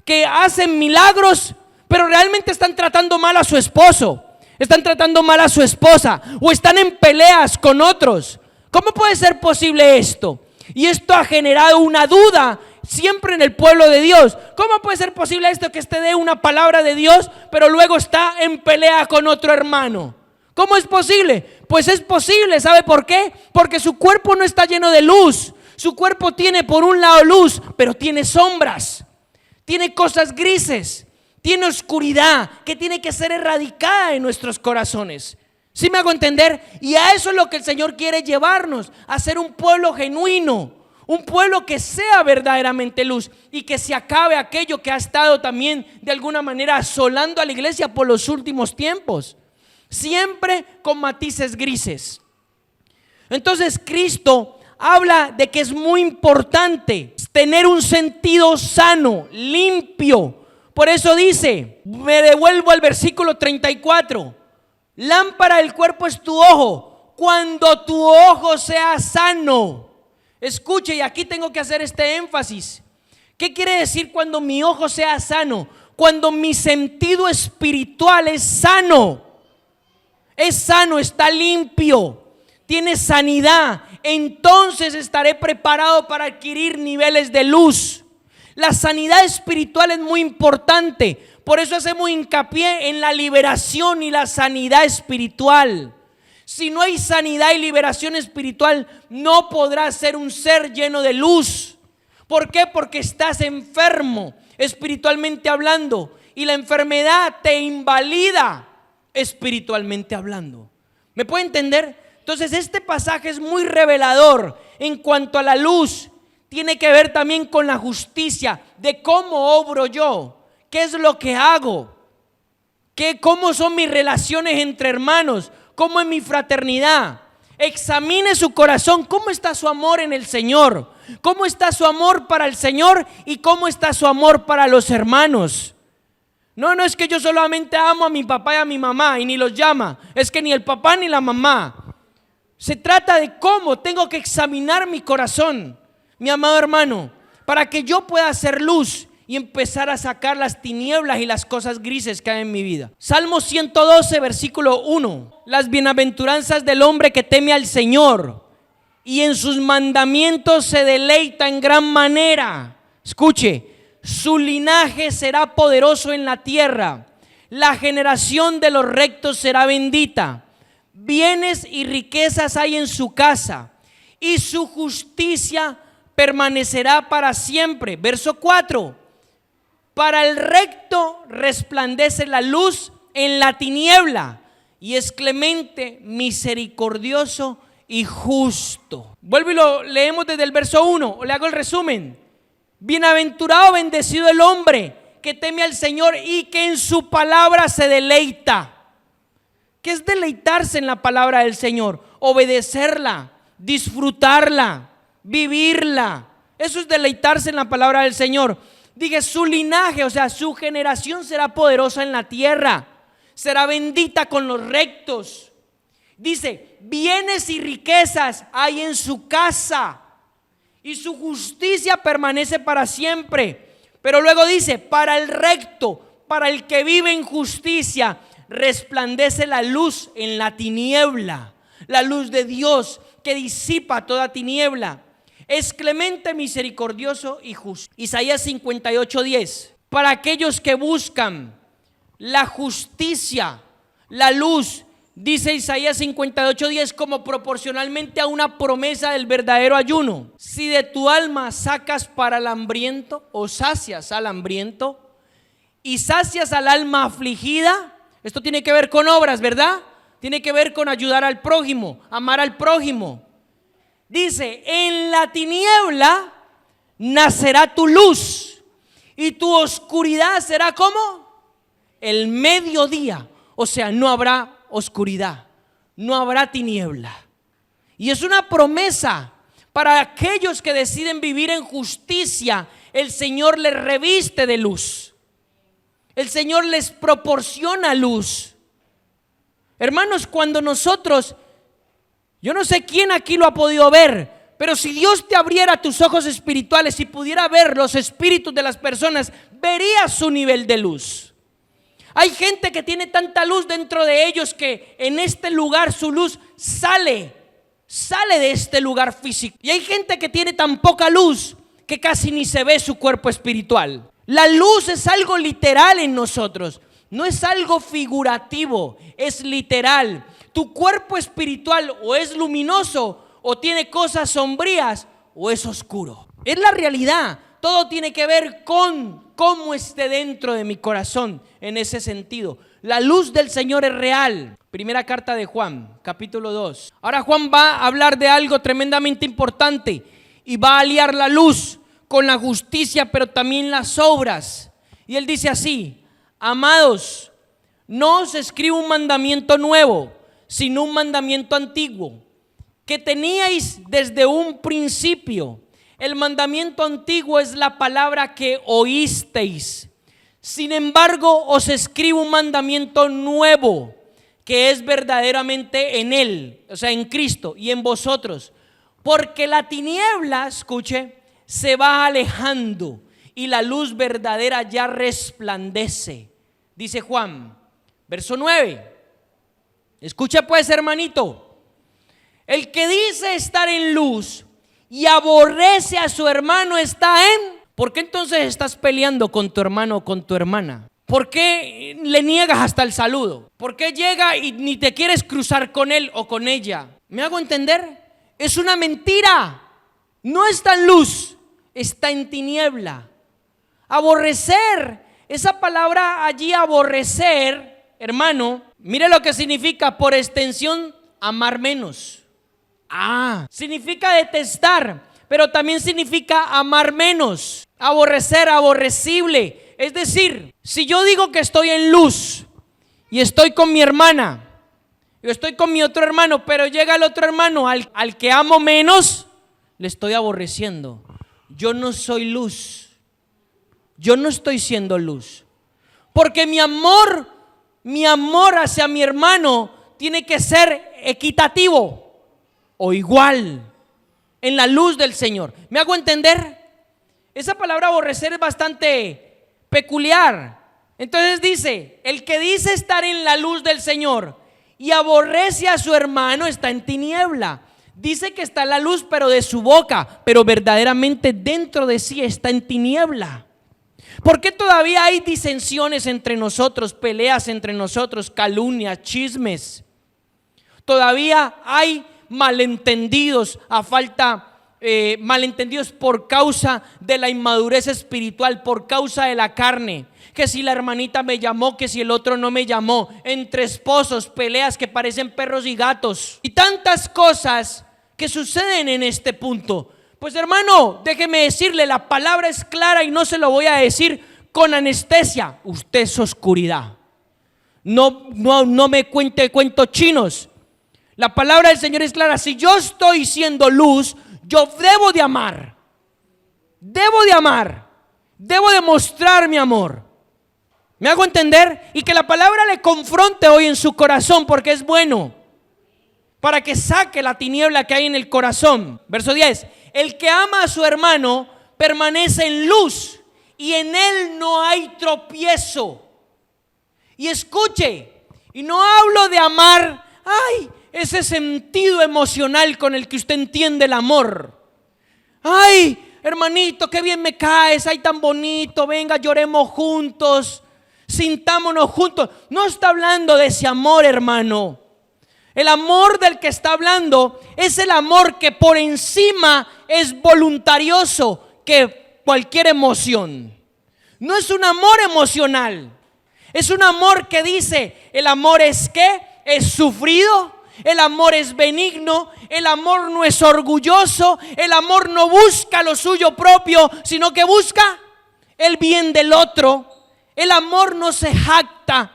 S1: que hacen milagros, pero realmente están tratando mal a su esposo, están tratando mal a su esposa, o están en peleas con otros. ¿Cómo puede ser posible esto? Y esto ha generado una duda siempre en el pueblo de Dios. ¿Cómo puede ser posible esto, que usted dé una palabra de Dios, pero luego está en pelea con otro hermano? ¿Cómo es posible? Pues es posible, ¿sabe por qué? Porque su cuerpo no está lleno de luz. Su cuerpo tiene por un lado luz, pero tiene sombras, tiene cosas grises, tiene oscuridad que tiene que ser erradicada en nuestros corazones. ¿Sí me hago entender? Y a eso es lo que el Señor quiere llevarnos, a ser un pueblo genuino, un pueblo que sea verdaderamente luz y que se acabe aquello que ha estado también de alguna manera asolando a la iglesia por los últimos tiempos. siempre con matices grises. Entonces Cristo habla de que es muy importante tener un sentido sano, limpio. Por eso dice, me devuelvo al versículo 34, lámpara del cuerpo es tu ojo, cuando tu ojo sea sano. Escuche, y aquí tengo que hacer este énfasis. ¿Qué quiere decir cuando mi ojo sea sano? Cuando mi sentido espiritual es sano, está limpio, tiene sanidad, entonces estaré preparado para adquirir niveles de luz. La sanidad espiritual es muy importante, por eso hacemos hincapié en la liberación y la sanidad espiritual. Si no hay sanidad y liberación espiritual, no podrás ser un ser lleno de luz. ¿Por qué? Porque estás enfermo espiritualmente hablando, y la enfermedad te invalida espiritualmente hablando. ¿Me puede entender? Entonces este pasaje es muy revelador en cuanto a la luz. Tiene que ver también con la justicia, de cómo obro yo, qué es lo que hago, cómo son mis relaciones entre hermanos, cómo es mi fraternidad. Examine su corazón, cómo está su amor en el Señor, cómo está su amor para el Señor y cómo está su amor para los hermanos. No es que yo solamente amo a mi papá y a mi mamá y ni los llama, es que ni el papá ni la mamá. Se trata de cómo tengo que examinar mi corazón, mi amado hermano, para que yo pueda hacer luz y empezar a sacar las tinieblas y las cosas grises que hay en mi vida. Salmo 112, versículo 1. Las bienaventuranzas del hombre que teme al Señor y en sus mandamientos se deleita en gran manera. Escuche, su linaje será poderoso en la tierra, la generación de los rectos será bendita. Bienes y riquezas hay en su casa y su justicia permanecerá para siempre. Verso 4. Para el recto resplandece la luz en la tiniebla y es clemente, misericordioso y justo. Vuelvo y lo leemos desde el verso 1, le hago el resumen. Bienaventurado, bendecido el hombre que teme al Señor y que en su palabra se deleita. ¿Qué es deleitarse en la palabra del Señor? Obedecerla, disfrutarla, vivirla. Eso es deleitarse en la palabra del Señor. Dije, su linaje, o sea, su generación será poderosa en la tierra, será bendita con los rectos. Dice, bienes y riquezas hay en su casa y su justicia permanece para siempre. Pero luego dice, para el recto, para el que vive en justicia, resplandece la luz en la tiniebla, la luz de Dios que disipa toda tiniebla. Es clemente, misericordioso y justo. Isaías 58:10. Para aquellos que buscan la justicia, la luz, dice Isaías 58:10, como proporcionalmente a una promesa del verdadero ayuno. Si de tu alma sacas para el hambriento, o sacias al hambriento, y sacias al alma afligida. Esto tiene que ver con obras, ¿verdad? Tiene que ver con ayudar al prójimo, amar al prójimo. Dice, en la tiniebla nacerá tu luz y tu oscuridad será como el mediodía. O sea, no habrá oscuridad, no habrá tiniebla. Y es una promesa para aquellos que deciden vivir en justicia. El Señor les reviste de luz. El Señor les proporciona luz. Hermanos, cuando nosotros, yo no sé quién aquí lo ha podido ver, pero si Dios te abriera tus ojos espirituales y pudiera ver los espíritus de las personas, verías su nivel de luz. Hay gente que tiene tanta luz dentro de ellos que en este lugar su luz sale de este lugar físico. Y hay gente que tiene tan poca luz que casi ni se ve su cuerpo espiritual. La luz es algo literal en nosotros, no es algo figurativo, es literal. Tu cuerpo espiritual o es luminoso o tiene cosas sombrías o es oscuro. Es la realidad. Todo tiene que ver con cómo esté dentro de mi corazón en ese sentido. La luz del Señor es real. Primera carta de Juan, capítulo 2. Ahora Juan va a hablar de algo tremendamente importante y va a aliar la luz con la justicia, pero también las obras. Y él dice así: amados, No os escribo un mandamiento nuevo, sino un mandamiento antiguo, que teníais desde un principio. El mandamiento antiguo es la palabra que oísteis. Sin embargo, os escribo un mandamiento nuevo, que es verdaderamente en Él, o sea, en Cristo y en vosotros. Porque la tiniebla, escuche, se va alejando y la luz verdadera ya resplandece. Dice Juan, verso 9. Escuche pues, hermanito. El que dice estar en luz y aborrece a su hermano está en... ¿Por qué entonces estás peleando con tu hermano o con tu hermana? ¿Por qué le niegas hasta el saludo? ¿Por qué llega y ni te quieres cruzar con él o con ella? ¿Me hago entender? Es una mentira. No está en luz, está en tiniebla. Aborrecer, esa palabra allí aborrecer, hermano, mire lo que significa por extensión amar menos. Significa detestar, pero también significa amar menos. Aborrecer, aborrecible. Es decir, si yo digo que estoy en luz y estoy con mi hermana, yo estoy con mi otro hermano, pero llega el otro hermano al que amo menos, le estoy aborreciendo. Yo no soy luz. Yo no estoy siendo luz. Porque mi amor hacia mi hermano tiene que ser equitativo o igual en la luz del Señor. ¿Me hago entender? Esa palabra aborrecer es bastante peculiar. Entonces dice, el que dice estar en la luz del Señor y aborrece a su hermano está en tiniebla. Dice que está en la luz pero de su boca, pero verdaderamente dentro de sí está en tiniebla. ¿Por qué todavía hay disensiones entre nosotros, peleas entre nosotros, calumnias, chismes? Todavía hay malentendidos, malentendidos por causa de la inmadurez espiritual, por causa de la carne. Que si la hermanita me llamó, que si el otro no me llamó, entre esposos, peleas que parecen perros y gatos y tantas cosas que suceden en este punto. Pues hermano, déjeme decirle, la palabra es clara y no se lo voy a decir con anestesia. Usted es oscuridad. No me cuente cuentos chinos. La palabra del Señor es clara. Si yo estoy siendo luz, yo debo de amar. Debo de mostrar mi amor. ¿Me hago entender? Y que la palabra le confronte hoy en su corazón, porque es bueno, para que saque la tiniebla que hay en el corazón. Verso 10. El que ama a su hermano permanece en luz y en él no hay tropiezo. Y escuche, y no hablo de amar, ese sentido emocional con el que usted entiende el amor. Hermanito, qué bien me caes, tan bonito, venga, lloremos juntos, sintámonos juntos. No está hablando de ese amor, hermano. El amor del que está hablando es el amor que por encima es voluntarioso que cualquier emoción. No es un amor emocional, es un amor que dice, el amor es ¿qué? Es sufrido, el amor es benigno, el amor no es orgulloso, el amor no busca lo suyo propio, sino que busca el bien del otro. El amor no se jacta.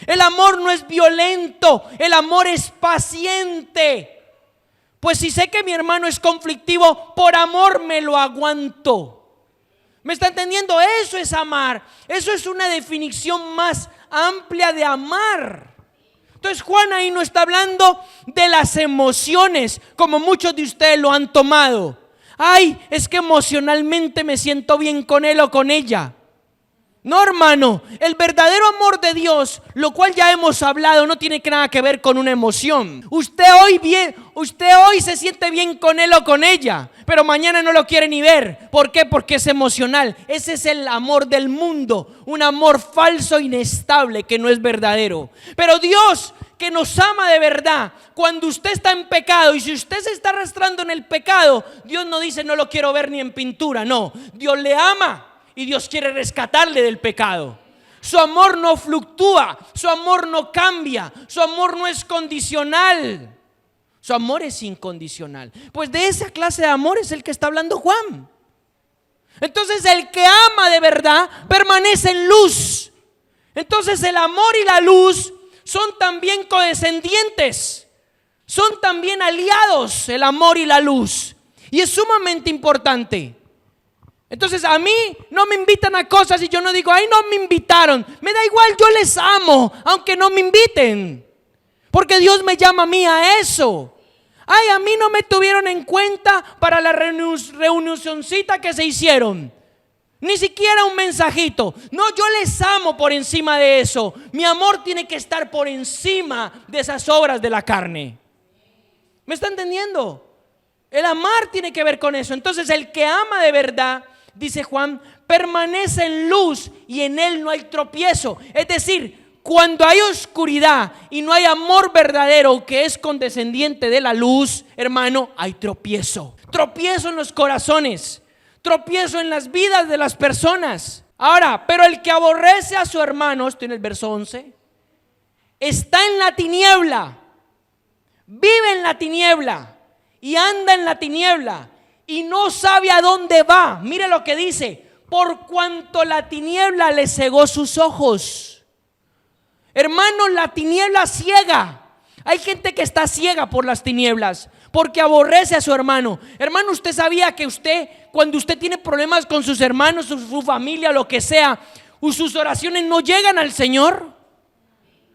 S1: El amor no es violento, el amor es paciente. Pues si sé que mi hermano es conflictivo, por amor me lo aguanto. ¿Me está entendiendo? Eso es amar. Eso es una definición más amplia de amar. Entonces Juan ahí no está hablando de las emociones, como muchos de ustedes lo han tomado. Es que emocionalmente me siento bien con él o con ella. No, hermano, el verdadero amor de Dios, lo cual ya hemos hablado, no tiene nada que ver con una emoción. Usted hoy se siente bien con él o con ella, pero mañana no lo quiere ni ver. ¿Por qué? Porque es emocional. Ese es el amor del mundo, un amor falso, inestable, que no es verdadero. Pero Dios, que nos ama de verdad, cuando usted está en pecado y si usted se está arrastrando en el pecado, Dios no dice no lo quiero ver ni en pintura, no. Dios le ama. Y Dios quiere rescatarle del pecado. Su amor no fluctúa, su amor no cambia, su amor no es condicional. Su amor es incondicional. Pues de esa clase de amor es el que está hablando Juan. Entonces el que ama de verdad permanece en luz. Entonces el amor y la luz son también condescendientes, son también aliados, el amor y la luz. Y es sumamente importante. Entonces a mí no me invitan a cosas y yo no digo, ay, no me invitaron. Me da igual, yo les amo, aunque no me inviten. Porque Dios me llama a mí a eso. Ay, a mí no me tuvieron en cuenta para la reunioncita que se hicieron. Ni siquiera un mensajito. No, yo les amo por encima de eso. Mi amor tiene que estar por encima de esas obras de la carne. ¿Me está entendiendo? El amar tiene que ver con eso. Entonces el que ama de verdad, dice Juan, permanece en luz y en él no hay tropiezo. Es decir, cuando hay oscuridad y no hay amor verdadero que es condescendiente de la luz, hermano, hay tropiezo. Tropiezo en los corazones, tropiezo en las vidas de las personas. Ahora, pero el que aborrece a su hermano, estoy en el verso 11, está en la tiniebla, vive en la tiniebla y anda en la tiniebla y no sabe a dónde va. Mire lo que dice: por cuanto la tiniebla le cegó sus ojos. Hermano, la tiniebla ciega. Hay gente que está ciega por las tinieblas porque aborrece a su hermano. Hermano, usted sabía que cuando usted tiene problemas con sus hermanos, su familia, lo que sea, sus oraciones no llegan al Señor.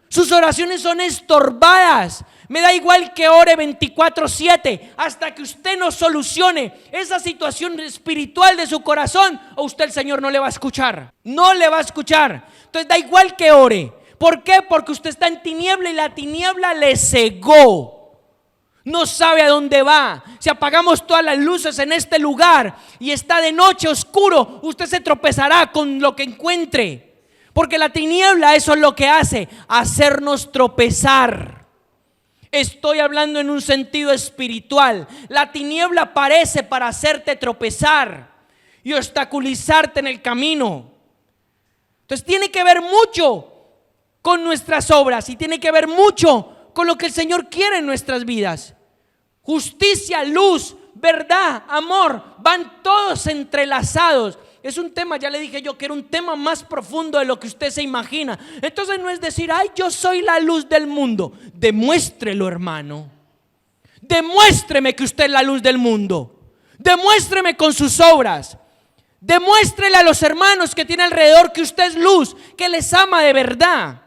S1: Sus oraciones son estorbadas. Me da igual que ore 24/7 hasta que usted no solucione esa situación espiritual de su corazón, o usted, el Señor, no le va a escuchar. No le va a escuchar. Entonces da igual que ore. ¿Por qué? Porque usted está en tiniebla y la tiniebla le cegó. No sabe a dónde va. Si apagamos todas las luces en este lugar y está de noche oscuro, usted se tropezará con lo que encuentre. Porque la tiniebla, eso es lo que hace, hacernos tropezar. Estoy hablando en un sentido espiritual. La tiniebla aparece para hacerte tropezar y obstaculizarte en el camino. Entonces tiene que ver mucho con nuestras obras y tiene que ver mucho con lo que el Señor quiere en nuestras vidas. Justicia, luz, verdad, amor, van todos entrelazados. Es un tema, ya le dije yo, que era un tema más profundo de lo que usted se imagina. Entonces no es decir, ay, yo soy la luz del mundo. Demuéstrelo, hermano. Demuéstreme que usted es la luz del mundo. Demuéstreme con sus obras. Demuéstrele a los hermanos que tiene alrededor que usted es luz, que les ama de verdad.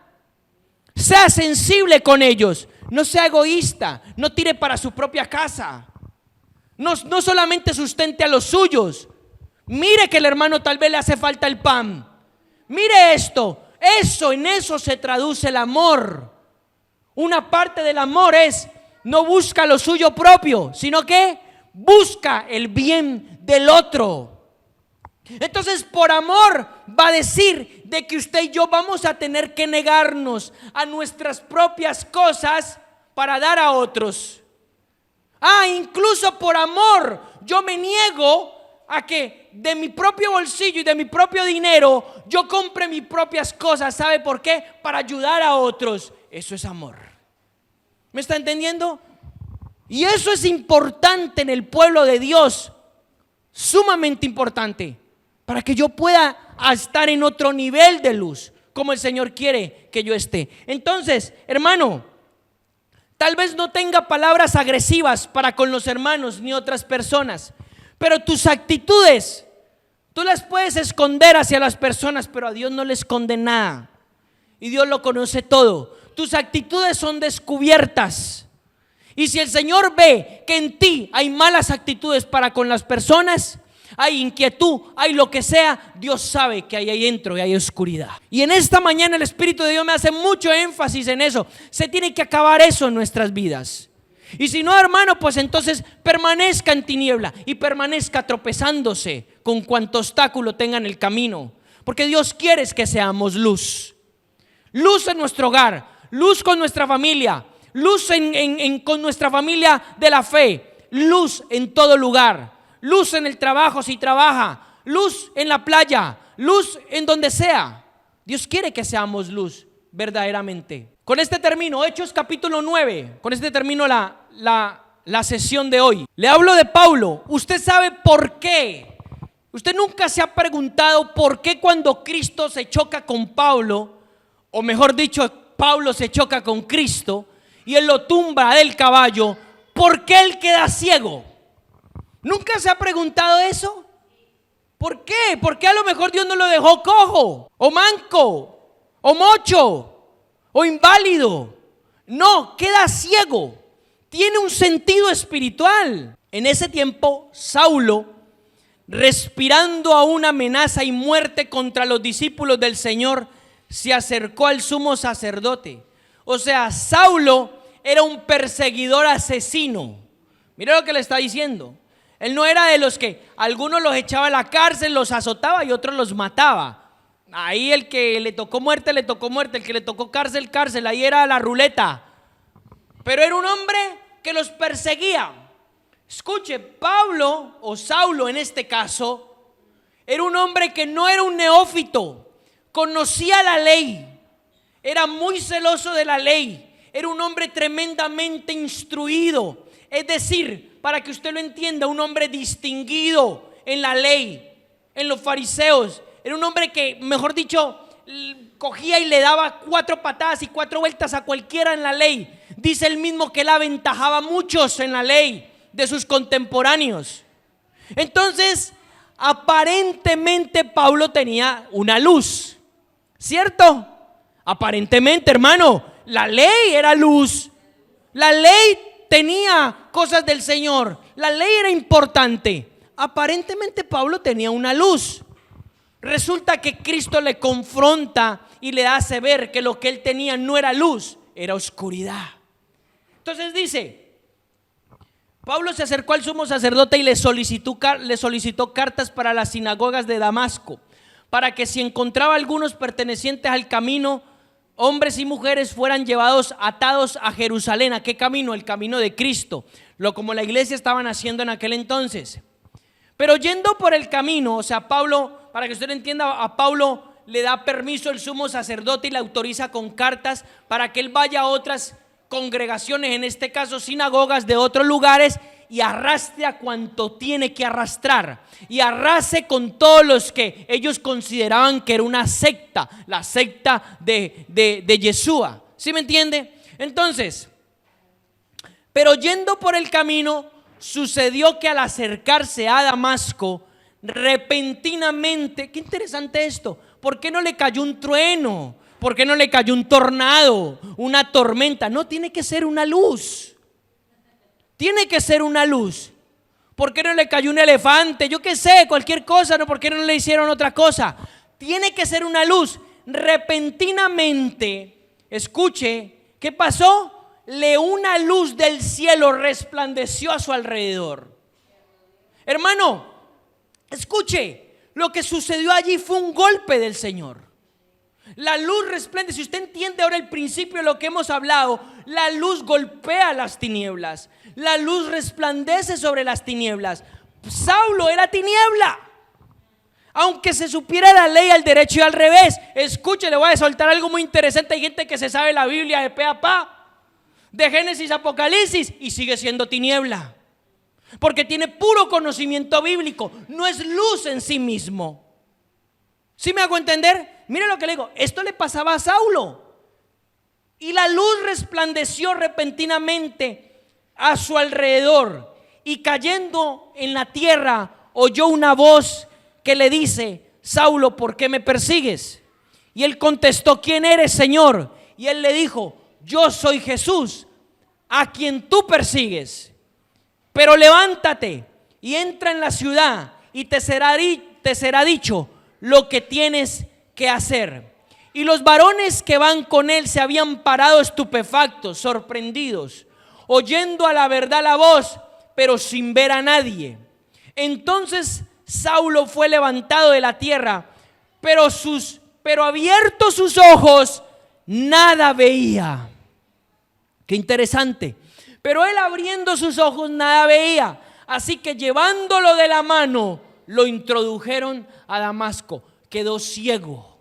S1: Sea sensible con ellos. No sea egoísta. No tire para su propia casa. No solamente sustente a los suyos. Mire que el hermano tal vez le hace falta el pan. Mire esto. En eso se traduce el amor. Una parte del amor es: no busca lo suyo propio, sino que busca el bien del otro. Entonces, por amor va a decir de que usted y yo vamos a tener que negarnos a nuestras propias cosas para dar a otros. Incluso por amor yo me niego a que de mi propio bolsillo y de mi propio dinero yo compre mis propias cosas. ¿Sabe por qué? Para ayudar a otros. Eso es amor. ¿Me está entendiendo? Y eso es importante en el pueblo de Dios, sumamente importante, para que yo pueda estar en otro nivel de luz, como el Señor quiere que yo esté. Entonces, hermano, tal vez no tenga palabras agresivas para con los hermanos ni otras personas, pero tus actitudes, tú las puedes esconder hacia las personas, pero a Dios no le esconde nada. Y Dios lo conoce todo. Tus actitudes son descubiertas. Y si el Señor ve que en ti hay malas actitudes para con las personas, hay inquietud, hay lo que sea, Dios sabe que hay ahí dentro y hay oscuridad. Y en esta mañana el Espíritu de Dios me hace mucho énfasis en eso. Se tiene que acabar eso en nuestras vidas. Y si no, hermano, pues entonces permanezca en tiniebla y permanezca tropezándose con cuanto obstáculo tenga en el camino. Porque Dios quiere que seamos luz. Luz en nuestro hogar, luz con nuestra familia, luz con nuestra familia de la fe, luz en todo lugar, luz en el trabajo si trabaja, luz en la playa, luz en donde sea. Dios quiere que seamos luz verdaderamente. Con este termino, Hechos capítulo 9, con este termino la sesión de hoy. Le hablo de Pablo. Usted sabe por qué. Usted nunca se ha preguntado por qué cuando Cristo se choca con Pablo, o mejor dicho, Pablo se choca con Cristo y él lo tumba del caballo, ¿por qué él queda ciego? ¿Nunca se ha preguntado eso? ¿Por qué? ¿Por qué a lo mejor Dios no lo dejó cojo, o manco, o mocho, o inválido? No, queda ciego. Tiene un sentido espiritual. En ese tiempo, Saulo, respirando a una amenaza y muerte contra los discípulos del Señor, se acercó al sumo sacerdote. O sea, Saulo era un perseguidor asesino. Mira lo que le está diciendo. Él no era de los que algunos los echaba a la cárcel, los azotaba y otros los mataba. Ahí el que le tocó muerte, le tocó muerte. El que le tocó cárcel, cárcel. Ahí era la ruleta. Pero era un hombre que los perseguía. Escuche, Pablo o Saulo en este caso era un hombre que no era un neófito, conocía la ley, era muy celoso de la ley, era un hombre tremendamente instruido, es decir, para que usted lo entienda, un hombre distinguido en la ley, en los fariseos. Era un hombre que, mejor dicho, cogía y le daba 4 patadas y 4 vueltas a cualquiera en la ley. Dice él mismo que él aventajaba a muchos en la ley de sus contemporáneos. Entonces, aparentemente Pablo tenía una luz, ¿cierto? Aparentemente, hermano, la ley era luz. La ley tenía cosas del Señor. La ley era importante. Aparentemente Pablo tenía una luz. Resulta que Cristo le confronta y le hace ver que lo que él tenía no era luz, era oscuridad. Entonces dice, Pablo se acercó al sumo sacerdote y le solicitó cartas para las sinagogas de Damasco, para que si encontraba algunos pertenecientes al camino, hombres y mujeres, fueran llevados atados a Jerusalén. ¿A qué camino? El camino de Cristo, como la iglesia estaban haciendo en aquel entonces. Pero yendo por el camino, o sea, Pablo, para que usted entienda, a Pablo le da permiso el sumo sacerdote y le autoriza con cartas para que él vaya a otras congregaciones, en este caso sinagogas de otros lugares, y arrastre a cuanto tiene que arrastrar, y arrase con todos los que ellos consideraban que era una secta, la secta de Yeshua. ¿Sí me entiende? Entonces, pero yendo por el camino, sucedió que al acercarse a Damasco, repentinamente, qué interesante esto, ¿por qué no le cayó un trueno? ¿Por qué no le cayó un tornado, una tormenta? No, tiene que ser una luz. Tiene que ser una luz. ¿Por qué no le cayó un elefante? Yo qué sé, cualquier cosa, ¿no? ¿Por qué no le hicieron otra cosa? Tiene que ser una luz. Repentinamente, escuche, ¿qué pasó? Una luz del cielo resplandeció a su alrededor. Hermano, escuche, lo que sucedió allí fue un golpe del Señor. La luz resplandece. Si usted entiende ahora el principio de lo que hemos hablado, la luz golpea las tinieblas. La luz resplandece sobre las tinieblas. Saulo era tiniebla. Aunque se supiera la ley al derecho y al revés. Escuche, le voy a soltar algo muy interesante. Hay gente que se sabe la Biblia de pe a pa, de Génesis a Apocalipsis, y sigue siendo tiniebla, porque tiene puro conocimiento bíblico. No es luz en sí mismo. ¿Sí me hago entender? Mire lo que le digo. Esto le pasaba a Saulo. Y la luz resplandeció repentinamente a su alrededor. Y cayendo en la tierra, oyó una voz que le dice: Saulo, ¿por qué me persigues? Y él contestó: ¿quién eres, Señor? Y él le dijo: yo soy Jesús, a quien tú persigues. Pero levántate y entra en la ciudad, y te será dicho lo que tienes que hacer. Y los varones que van con él se habían parado estupefactos, sorprendidos, oyendo a la verdad la voz, pero sin ver a nadie. Entonces Saulo fue levantado de la tierra, pero abiertos sus ojos, nada veía. Qué interesante. Pero él, abriendo sus ojos, nada veía. Así que, llevándolo de la mano, lo introdujeron a Damasco. Quedó ciego.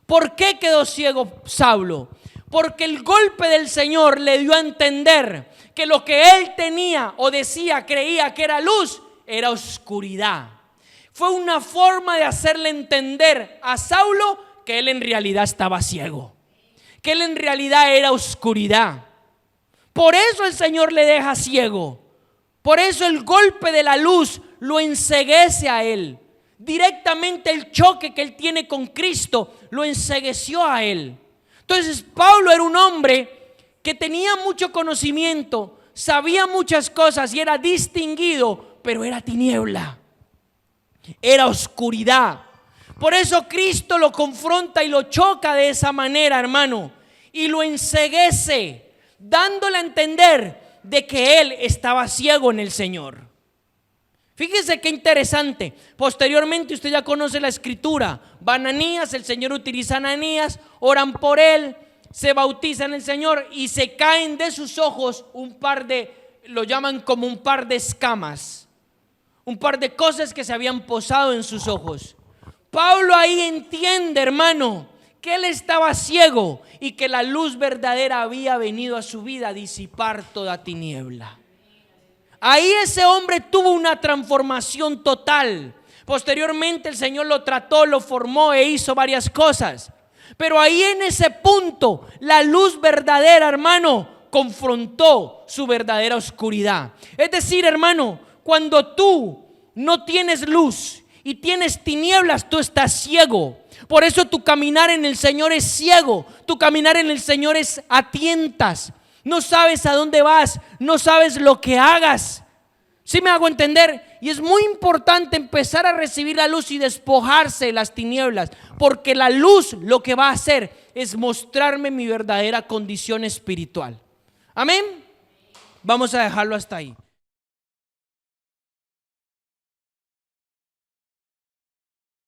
S1: ¿Por qué quedó ciego Saulo? Porque el golpe del Señor le dio a entender que lo que él tenía o decía, creía que era luz, era oscuridad. Fue una forma de hacerle entender a Saulo que que él en realidad estaba ciego, que él en realidad era oscuridad. Por eso el Señor le deja ciego. Por eso el golpe de la luz lo enceguece a él. Directamente el choque que él tiene con Cristo lo encegueció a él. Entonces Pablo era un hombre que tenía mucho conocimiento, sabía muchas cosas y era distinguido, pero era tiniebla, era oscuridad. Por eso Cristo lo confronta y lo choca de esa manera, hermano, y lo enceguece, dándole a entender de que él estaba ciego en el Señor. Fíjese qué interesante. Posteriormente usted ya conoce la escritura. Va Ananías, el Señor utiliza a Ananías, oran por él, se bautiza en el Señor y se caen de sus ojos lo llaman como un par de escamas, un par de cosas que se habían posado en sus ojos. Pablo ahí entiende, hermano, que él estaba ciego y que la luz verdadera había venido a su vida a disipar toda tiniebla. Ahí ese hombre tuvo una transformación total. Posteriormente el Señor lo trató, lo formó e hizo varias cosas. Pero ahí en ese punto, la luz verdadera, hermano, confrontó su verdadera oscuridad. Es decir, hermano, cuando tú no tienes luz y tienes tinieblas, tú estás ciego. Por eso tu caminar en el Señor es ciego. Tu caminar en el Señor es a tientas. No sabes a dónde vas, no sabes lo que hagas. ¿Sí me hago entender? Y es muy importante empezar a recibir la luz y despojarse de las tinieblas, porque la luz lo que va a hacer es mostrarme mi verdadera condición espiritual. Amén. Vamos a dejarlo hasta ahí.